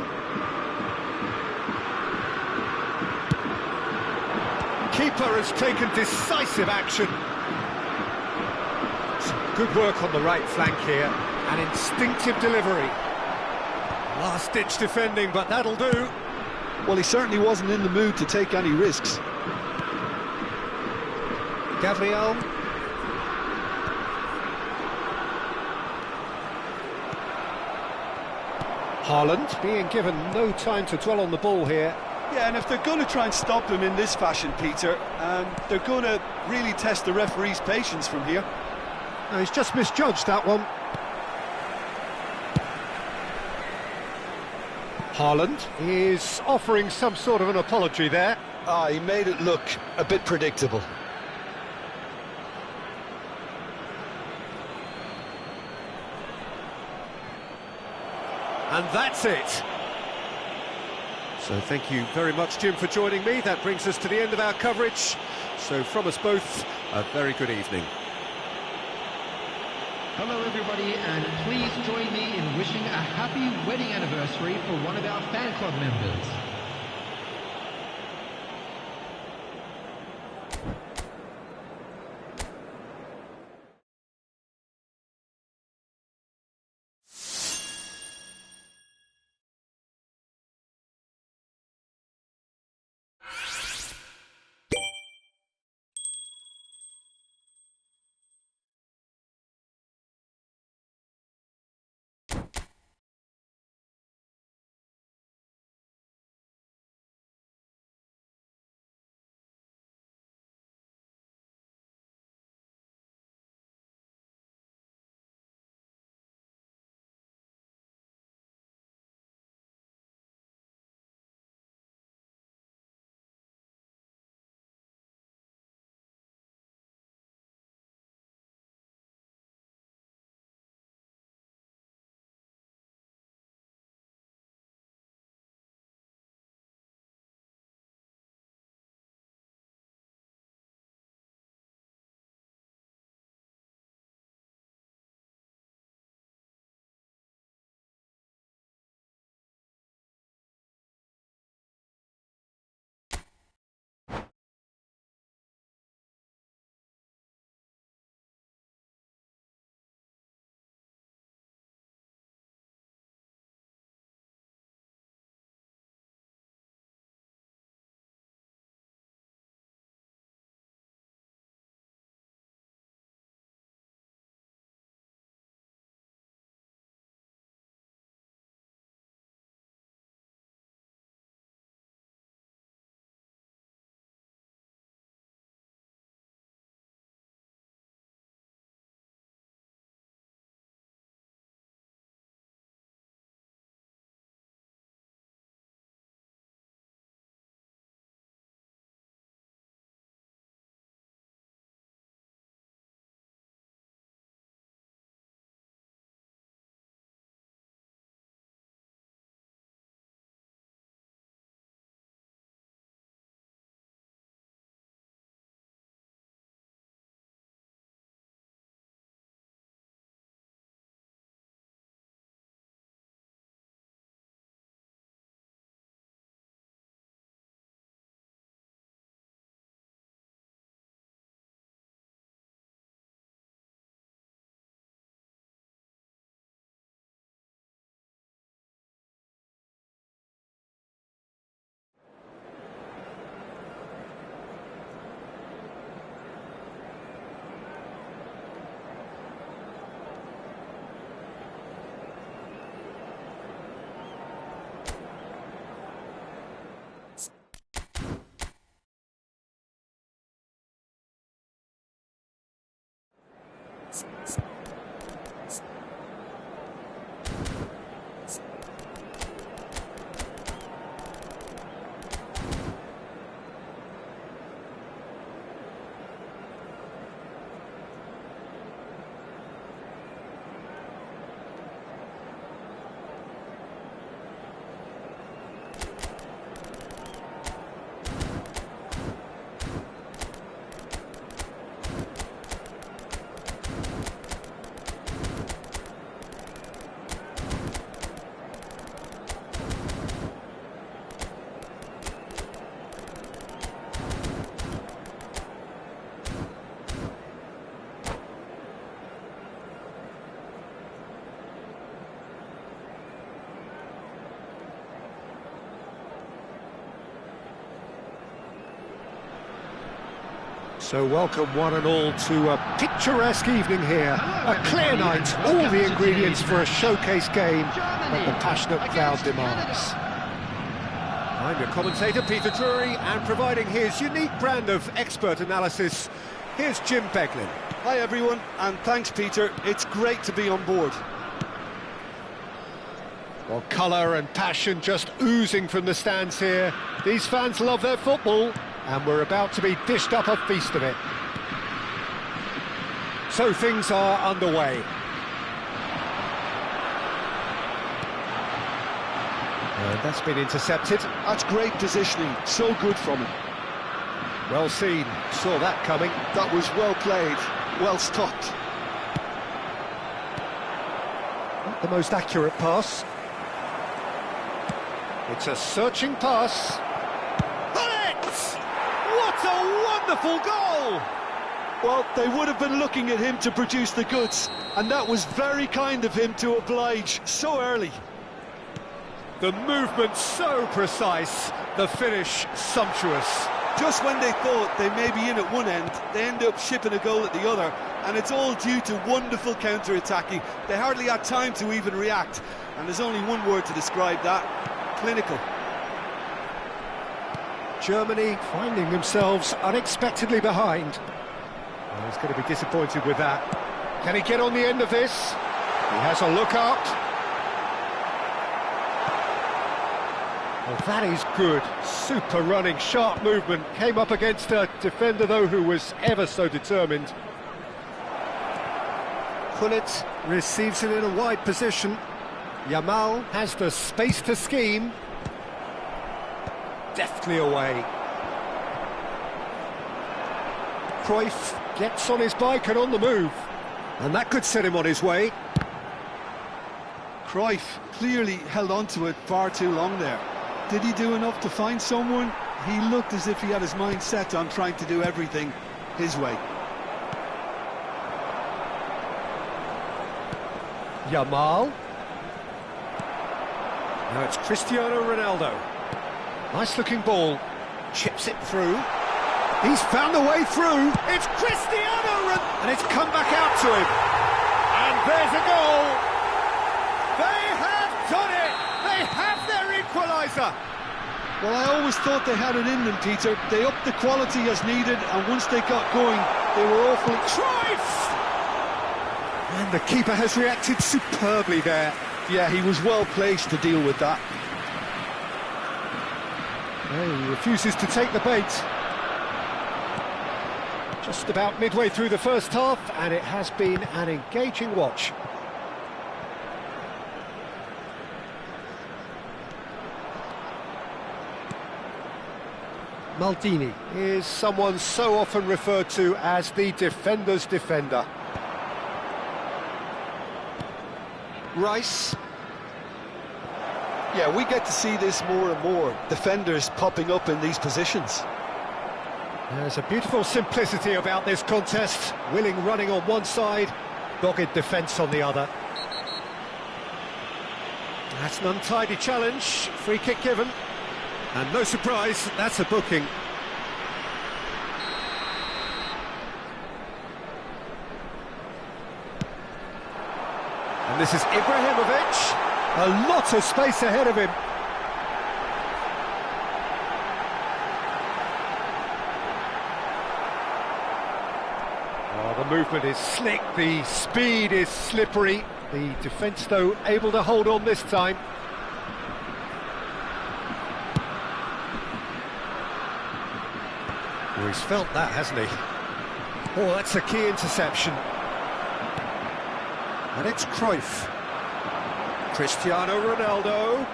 Keeper has taken decisive action. Some good work on the right flank here. An instinctive delivery. Last-ditch defending, but that'll do. Well, he certainly wasn't in the mood to take any risks. Gabriel. Haaland being given no time to dwell on the ball here. Yeah, and if they're going to try and stop him in this fashion, Peter, they're going to really test the referee's patience from here. No, he's just misjudged that one. Haaland is offering some sort of an apology there. Ah, he made it look a bit predictable. And that's it. So thank you very much, Jim, for joining me. That brings us to the end of our coverage. So from us both, a very good evening. Hello everybody, and please join me in wishing a happy wedding anniversary for one of our fan club members. So welcome one and all to a picturesque evening here, a clear night, all the ingredients for a showcase game that the passionate crowd demands. I'm your commentator Peter Drury, and providing his unique brand of expert analysis, here's Jim Beglin. Hi everyone, and thanks Peter, it's great to be on board. Well, colour and passion just oozing from the stands here. These fans love their football, and we're about to be dished up a feast of it. So things are underway. And that's been intercepted. That's great positioning, so good from him. Well seen, saw that coming. That was well played, well stopped. Not the most accurate pass. It's a searching pass. What a wonderful goal! Well, they would have been looking at him to produce the goods, and that was very kind of him to oblige so early. The movement so precise, the finish sumptuous. Just when they thought they may be in at one end, they end up shipping a goal at the other, and it's all due to wonderful counter-attacking. They hardly had time to even react, and there's only one word to describe that: clinical. Germany finding themselves unexpectedly behind. Well, he's going to be disappointed with that. Can he get on the end of this? He has a look out. Well, that is good. Super running, sharp movement. Came up against a defender, though, who was ever so determined. Gullit receives it in a wide position. Yamal has the space to scheme. Deftly away. Cruyff gets on his bike and on the move, and that could set him on his way. Cruyff clearly held on to it far too long there. Did he do enough to find someone? He looked as if he had his mind set on trying to do everything his way. Yamal. Now it's Cristiano Ronaldo. Nice looking ball, chips it through. He's found a way through. It's Cristiano, and it's come back out to him. And there's a goal. They have done it. They have their equaliser. Well, I always thought they had it in them, Peter. They upped the quality as needed, and once they got going, they were awfully... Cruyff! And the keeper has reacted superbly there. Yeah, he was well placed to deal with that. He refuses to take the bait. Just about midway through the first half, and it has been an engaging watch. Maldini is someone so often referred to as the defender's defender. Rice. Yeah, we get to see this more and more, defenders popping up in these positions. There's a beautiful simplicity about this contest. Willing running on one side, dogged defence on the other. That's an untidy challenge, free kick given. And no surprise, that's a booking. And this is Ibrahimovic. A lot of space ahead of him. Oh, the movement is slick, the speed is slippery. The defence, though, able to hold on this time. Oh, he's felt that, hasn't he? Oh, that's a key interception. And it's Cruyff. Cristiano Ronaldo.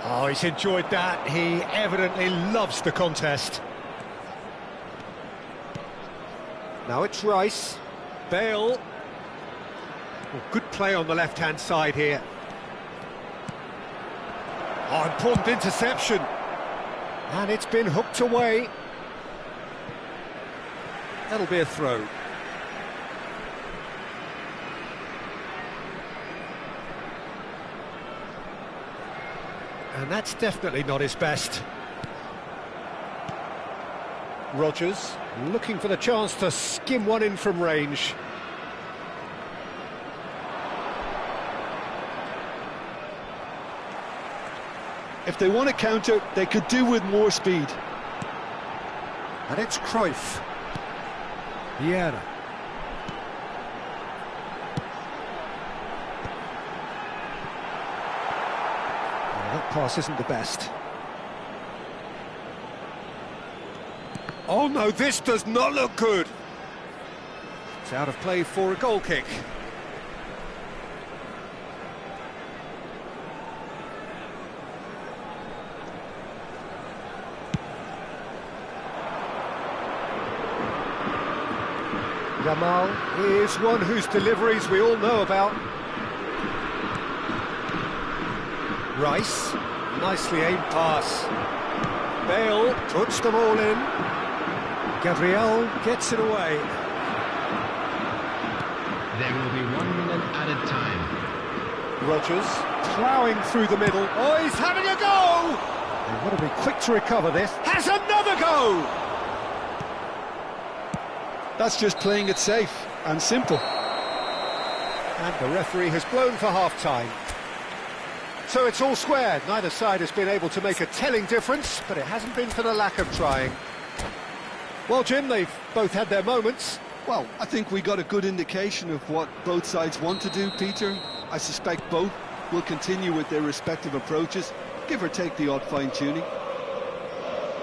Oh, he's enjoyed that. He evidently loves the contest. Now it's Rice. Bale. Oh, good play on the left-hand side here. Oh, important interception. And it's been hooked away. That'll be a throw. And that's definitely not his best. Rodgers looking for the chance to skim one in from range. If they want to counter, they could do with more speed. And it's Cruyff. Vieira. Oh, that pass isn't the best. Oh no, this does not look good. It's out of play for a goal kick. Yamal is one whose deliveries we all know about. Rice, nicely aimed pass. Bale puts them all in. Gabriel gets it away. There will be 1 minute added time. Rodgers ploughing through the middle. Oh, he's having a go! They've got to be quick to recover this. Has another go! That's just playing it safe and simple. And the referee has blown for half-time. So it's all square. Neither side has been able to make a telling difference, but it hasn't been for the lack of trying. Well, Jim, they've both had their moments. Well, I think we got a good indication of what both sides want to do, Peter. I suspect both will continue with their respective approaches, give or take the odd fine-tuning.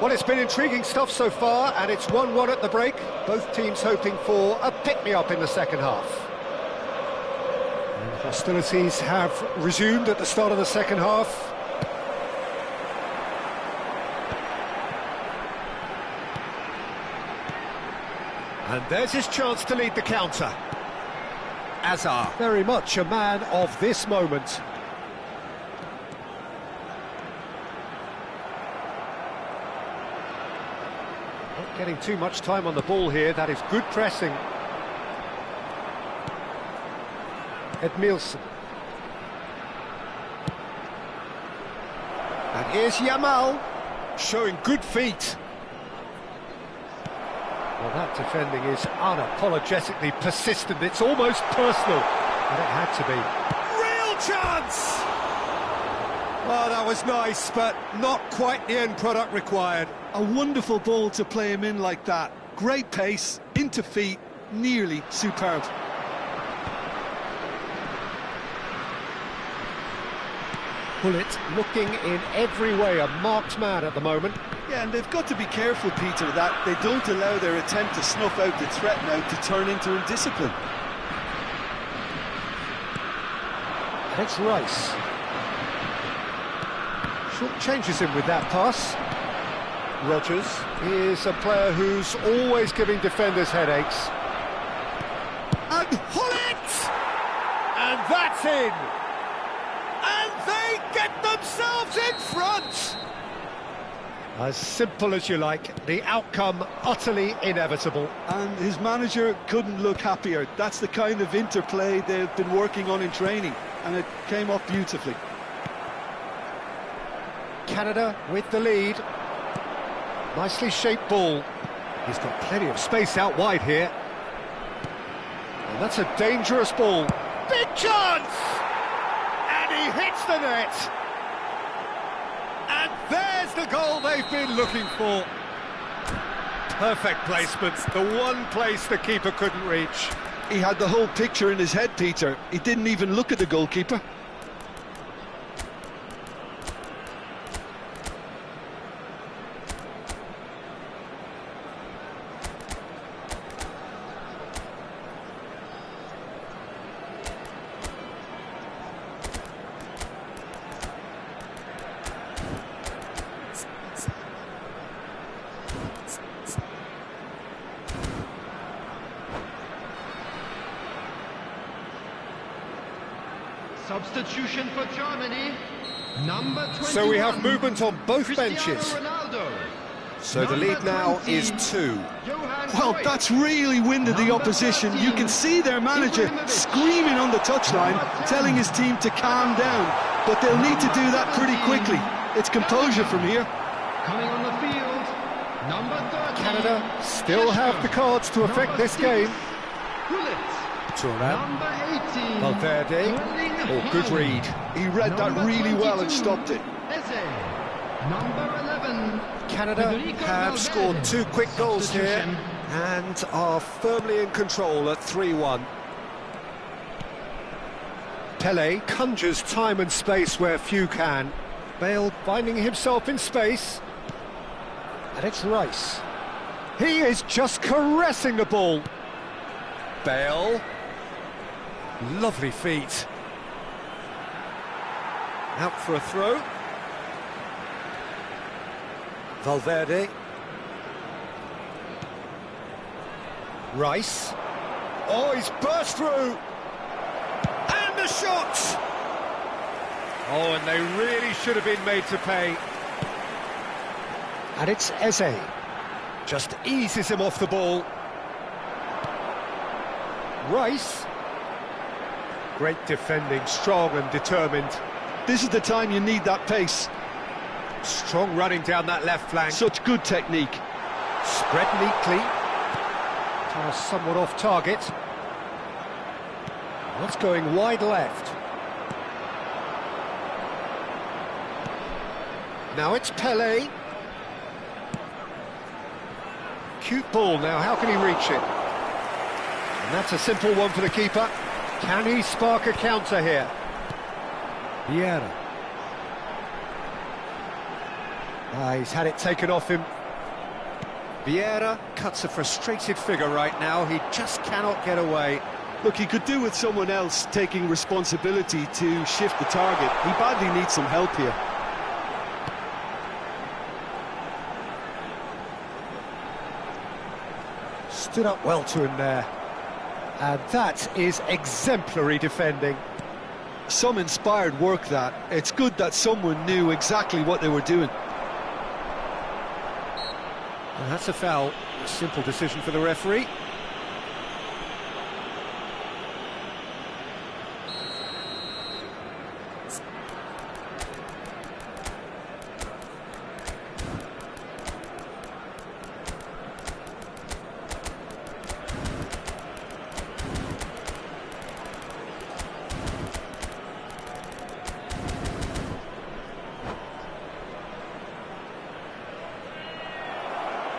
Well, it's been intriguing stuff so far, and it's 1-1 at the break. Both teams hoping for a pick-me-up in the second half. And hostilities have resumed at the start of the second half. And there's his chance to lead the counter. Hazard, very much a man of this moment. Not getting too much time on the ball here. That is good pressing. Edmilson. And here's Yamal, showing good feet. Well, that defending is unapologetically persistent. It's almost personal, but it had to be. Real chance! Oh, that was nice, but not quite the end product required. A wonderful ball to play him in like that. Great pace, into feet, nearly superb. Bullet looking in every way a marked man at the moment. Yeah, and they've got to be careful, Peter, that they don't allow their attempt to snuff out the threat now to turn into indiscipline. And it's Rice. Short changes him with that pass. Rodgers is a player who's always giving defenders headaches. And Hullet! And that's in! And they get themselves in front! As simple as you like, the outcome utterly inevitable. And his manager couldn't look happier. That's the kind of interplay they've been working on in training, and it came off beautifully. Canada with the lead. Nicely shaped ball. He's got plenty of space out wide here. And that's a dangerous ball. Big chance! And he hits the net. And there's the goal they've been looking for. Perfect placement, the one place the keeper couldn't reach. He had the whole picture in his head, Peter. He didn't even look at the goalkeeper. Substitution for Germany, number 21. So we have movement on both Cristiano benches. Ronaldo. So the Number lead now 20, is 2. Johan Well, Cruyff. that's really winded the Number opposition. 13, You can see their manager Ibrahimovic. screaming on the touchline, Number 10, telling his team to calm down. But they'll need to do that pretty quickly. It's composure from here. Coming on the field, number 30. Canada still have the cards to affect Number this 6, game. Gullit. Thuram, Number 18. Valverde. Erling Oh, good Haaland. read. He read that Number really well and 22, stopped it. Eze. Number 11. Canada Federico have Valverde. scored 2 quick goals here Substitution. and are firmly in control at 3-1. Pele conjures time and space where few can. Bale finding himself in space. And it's Rice. He is just caressing the ball. Bale. Lovely feet. Out for a throw. Valverde. Rice. Oh, he's burst through. And the shot! Oh, and they really should have been made to pay. And it's Eze. Just eases him off the ball. Rice. Great defending, strong and determined. This is the time you need that pace. Strong running down that left flank. Such good technique. Spread neatly. Pass somewhat off target. That's going wide left. Now it's Pele. Cute ball now, how can he reach it? And that's a simple one for the keeper. Can he spark a counter here? Vieira. He's had it taken off him. Vieira cuts a frustrated figure right now. He just cannot get away. Look, he could do with someone else taking responsibility to shift the target. He badly needs some help here. Stood up well to him there. And that is exemplary defending. Some inspired work, that. It's good that someone knew exactly what they were doing. And that's a foul. A simple decision for the referee.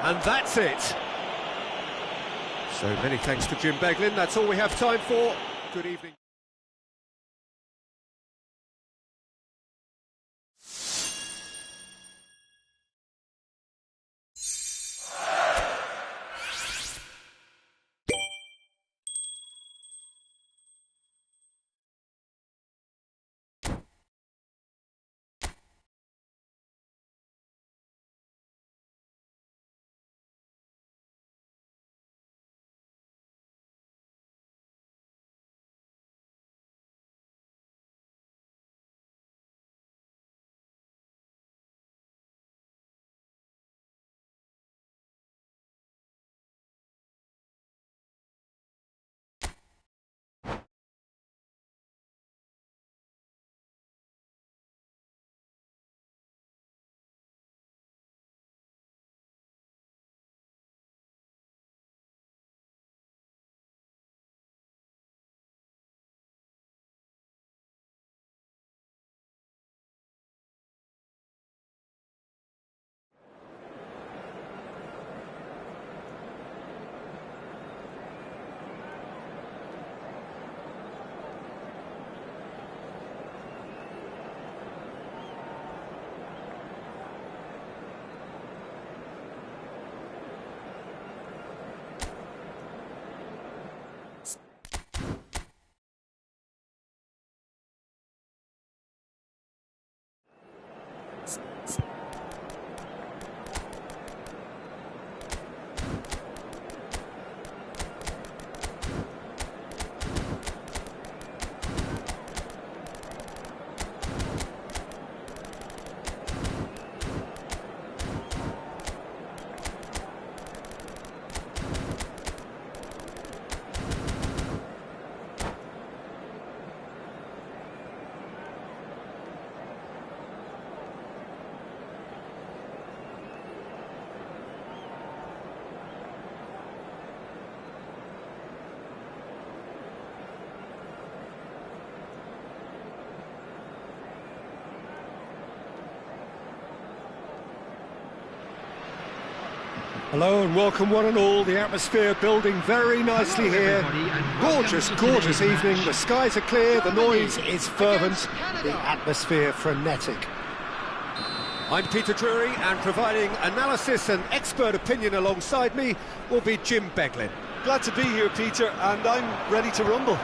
And that's it. So many thanks to Jim Beglin. That's all we have time for. Good evening. Hello and welcome one and all. The atmosphere building very nicely here. Gorgeous, gorgeous evening. The skies are clear, the noise is fervent, the atmosphere frenetic. I'm Peter Drury, and providing analysis and expert opinion alongside me will be Jim Beglin. Glad to be here, Peter, and I'm ready to rumble.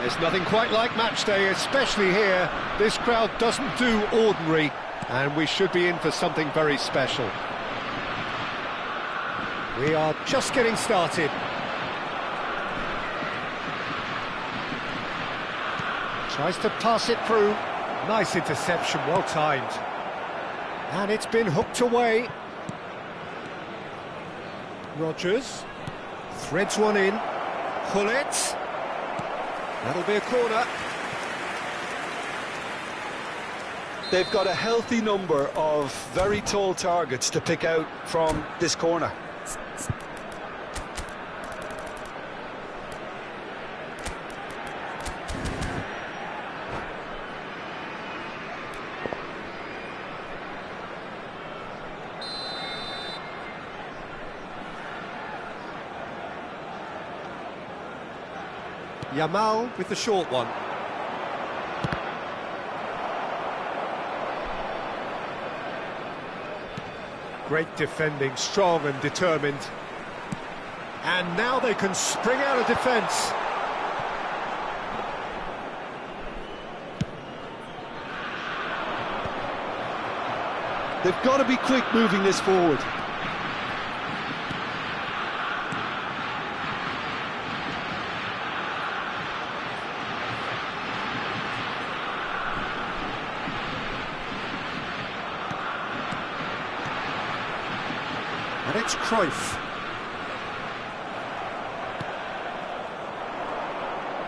There's nothing quite like match day, especially here. This crowd doesn't do ordinary, and we should be in for something very special. We are just getting started. Tries to pass it through. Nice interception, well timed. And it's been hooked away. Rodgers threads one in. Gullit. That'll be a corner. They've got a healthy number of very tall targets to pick out from this corner. Yamal with the short one. Great defending, strong and determined. And now they can spring out of defence. They've got to be quick moving this forward. And it's Cruyff.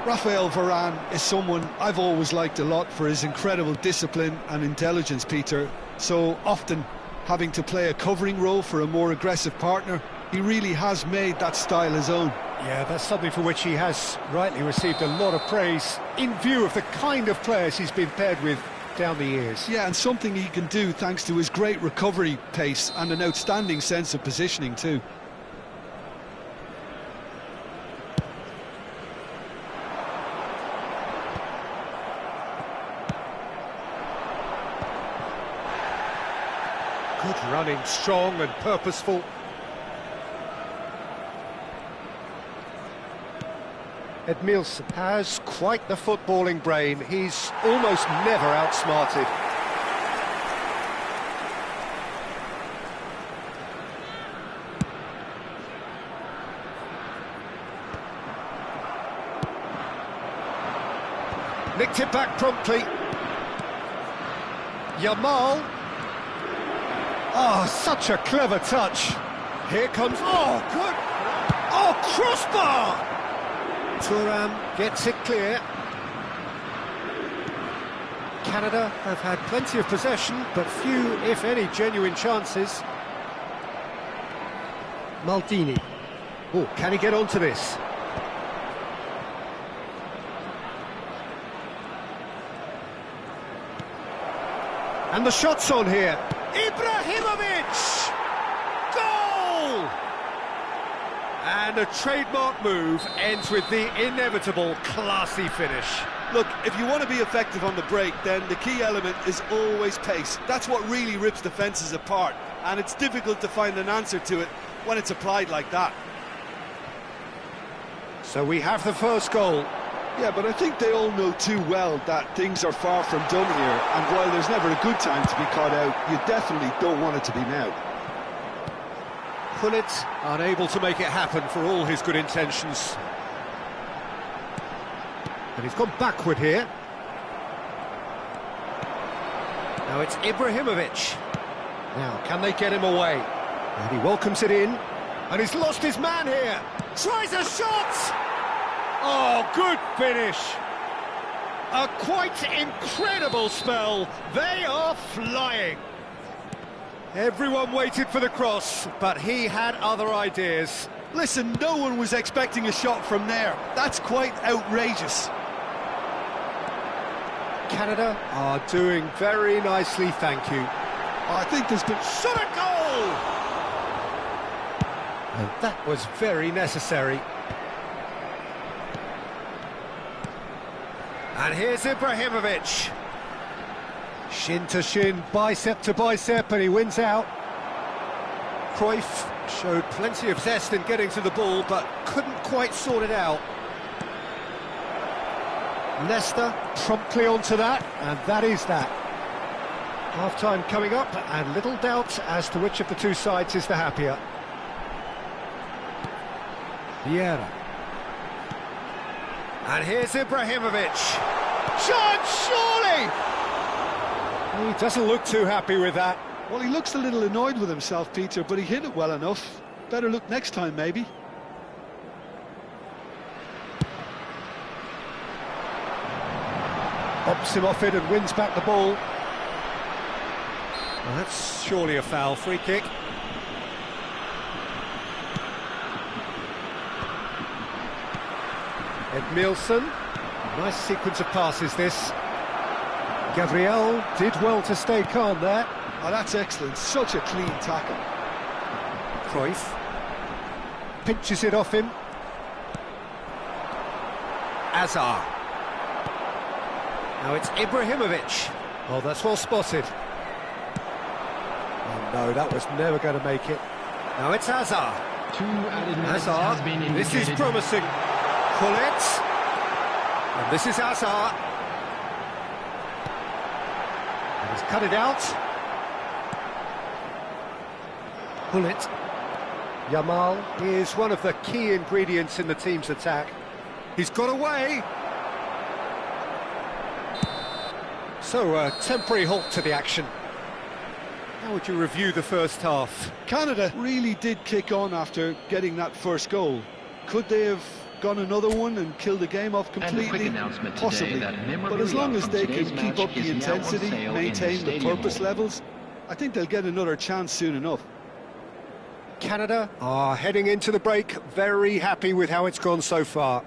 Raphael Varane is someone I've always liked a lot for his incredible discipline and intelligence, Peter. So often having to play a covering role for a more aggressive partner, he really has made that style his own. Yeah, that's something for which he has rightly received a lot of praise in view of the kind of players he's been paired with down the years. Yeah, and something he can do thanks to his great recovery pace and an outstanding sense of positioning too. Good running, strong and purposeful. Edmilson has quite the footballing brain. He's almost never outsmarted. Nicked it back promptly. Yamal. Oh, such a clever touch. Here comes... Oh, good! Oh, crossbar! Thuram gets it clear. Canada have had plenty of possession, but few, if any, genuine chances. Maldini. Oh, can he get onto this? And the shot's on here. Ibrahimovic! Goal! And a trademark move ends with the inevitable classy finish. Look, if you want to be effective on the break, then the key element is always pace. That's what really rips defences apart, and it's difficult to find an answer to it when it's applied like that. So we have the first goal. Yeah, but I think they all know too well that things are far from done here, and while there's never a good time to be caught out, you definitely don't want it to be now. Gullit unable to make it happen for all his good intentions. And he's gone backward here. Now it's Ibrahimovic. Now, can they get him away? And he welcomes it in. And he's lost his man here. Tries a shot! Oh, good finish. A quite incredible spell. They are flying. Everyone waited for the cross, but he had other ideas. Listen, no one was expecting a shot from there. That's quite outrageous. Canada are doing very nicely, thank you. I think there's been... Shot a goal! goal! And that was very necessary. And here's Ibrahimovic. Shin to shin, bicep to bicep, and he wins out. Cruyff showed plenty of zest in getting to the ball, but couldn't quite sort it out. Leicester promptly onto that, and that is that. Half-time coming up, and little doubt as to which of the two sides is the happier. Vieira. And here's Ibrahimovic. Shot, surely! He doesn't look too happy with that. Well, he looks a little annoyed with himself, Peter, but he hit it well enough. Better look next time, maybe. Pops him off it and wins back the ball. Well, that's surely a foul. Free kick. Edmilson. Nice sequence of passes, this. Gabriel did well to stay calm there. Oh, that's excellent. Such a clean tackle. Cruyff pinches it off him. Azar. Now it's Ibrahimovic. Oh, that's well spotted. Oh no, that was never going to make it. Now it's Azar. 2 added minutes has been Azar, this is indicated. promising. Pullet. And this is Azar. And he's cut it out. Pullet. Yamal is one of the key ingredients in the team's attack. He's got away. So, a temporary halt to the action. How would you review the first half? Canada really did kick on after getting that first goal. Could they have gone another one and killed the game off And a completely? quick announcement today Possibly. that But as long memorabilia as from they can today's keep match up the is now on intensity, sale in maintain the the Stadium purpose Hall. levels, I think they'll get another chance soon enough. Canada are heading into the break, very happy with how it's gone so far.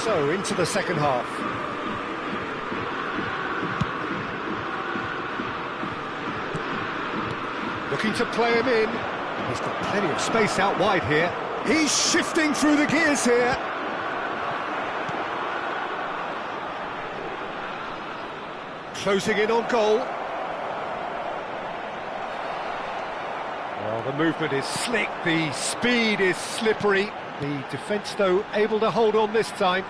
So, into the second half. Looking to play him in. He's got plenty of space out wide here. He's shifting through the gears here. Closing in on goal. Well, the movement is slick, the speed is slippery. The defence, though, able to hold on this time.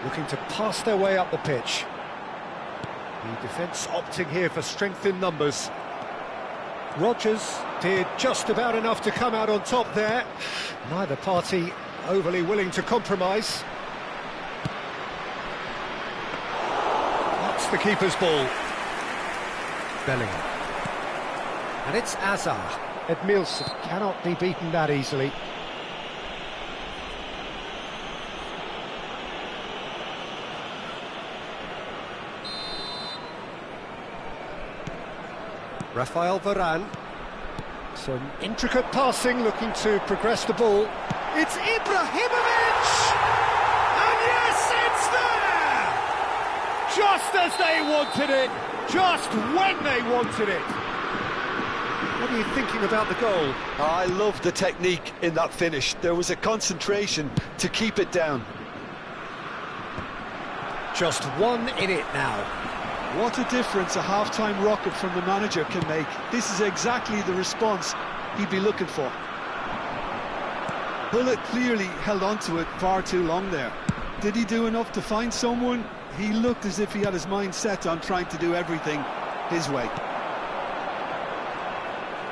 Looking to pass their way up the pitch. The defence opting here for strength in numbers. Rodgers did just about enough to come out on top there. Neither party overly willing to compromise. That's the keeper's ball. Bellingham. And it's Azar. Edmilson cannot be beaten that easily. Rafael Varane. Some intricate passing, looking to progress the ball. It's Ibrahimovic! And yes, it's there! Just as they wanted it, just when they wanted it. What are you thinking about the goal? I love the technique in that finish. There was a concentration to keep it down. Just one in it now. What a difference a half-time rocket from the manager can make. This is exactly the response he'd be looking for. Bullet clearly held on to it far too long there. Did he do enough to find someone? He looked as if he had his mind set on trying to do everything his way.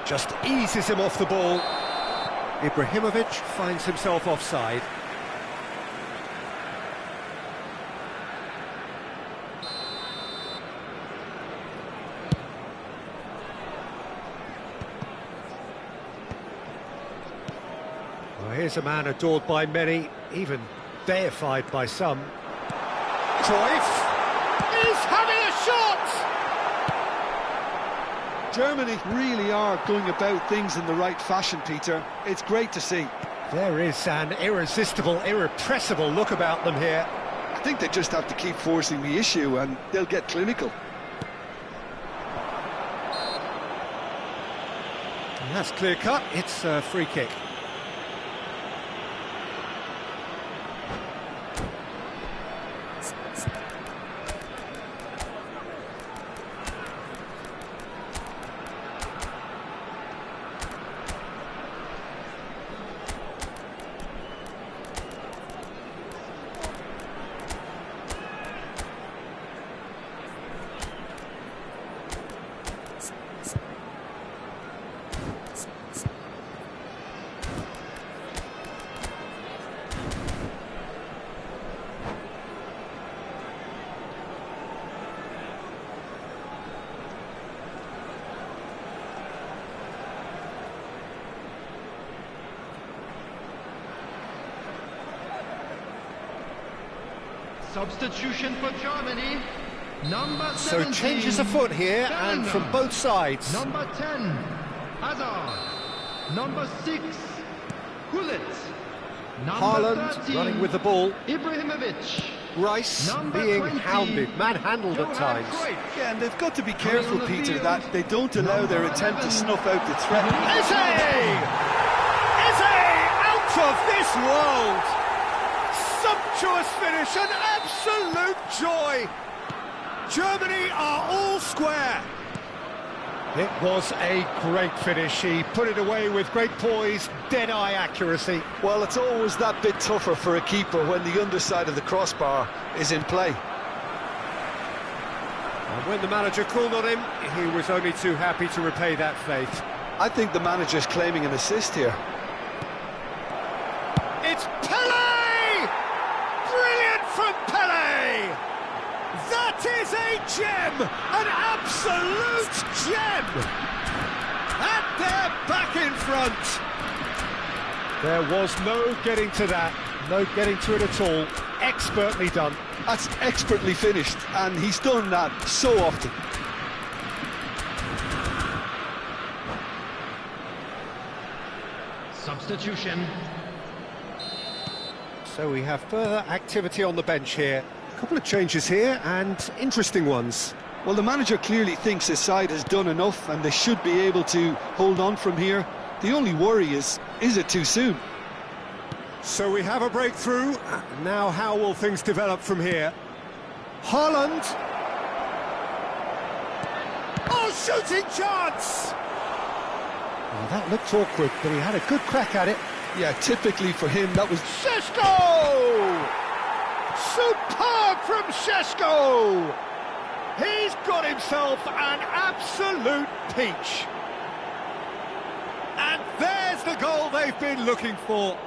Just eases him off the ball. Ibrahimovic finds himself offside. here's a man adored by many, even deified by some. Cruyff is having a shot! Germany really are going about things in the right fashion, Peter. It's great to see. There is an irresistible, irrepressible look about them here. I think they just have to keep forcing the issue and they'll get clinical. And that's clear cut, it's a free kick. Substitution for Germany, number 17. So changes afoot here, and from both sides. Number 10, Hazard. Number 6, Gullit. Haaland 13, running with the ball. Ibrahimovic. Rice Number being 20, hounded, manhandled at Johan times. Cruyff. Yeah, and they've got to be careful, on the Peter, field, that they don't allow their attempt to 11. snuff out the threat. Eze! Out of this world! Sumptuous finish, an absolute joy! Germany are all square. It was a great finish. He put it away with great poise, dead-eye accuracy. Well, it's always that bit tougher for a keeper when the underside of the crossbar is in play. And when the manager called on him, he was only too happy to repay that faith. I think the manager's claiming an assist here. It's Pelé! Brilliant from Pelé! That is a gem! An absolute gem! And they're back in front! There was no getting to that, no getting to it at all. Expertly done. That's expertly finished, and he's done that so often. Substitution. So we have further activity on the bench here. A couple of changes here, and interesting ones. Well, the manager clearly thinks his side has done enough, and they should be able to hold on from here. The only worry is it too soon? So we have a breakthrough. Now how will things develop from here? Haaland. Oh, shooting chance! Well, that looked awkward, but he had a good crack at it. Yeah, typically for him, that was... Šeško! Superb from Šeško! He's got himself an absolute peach. And there's the goal they've been looking for.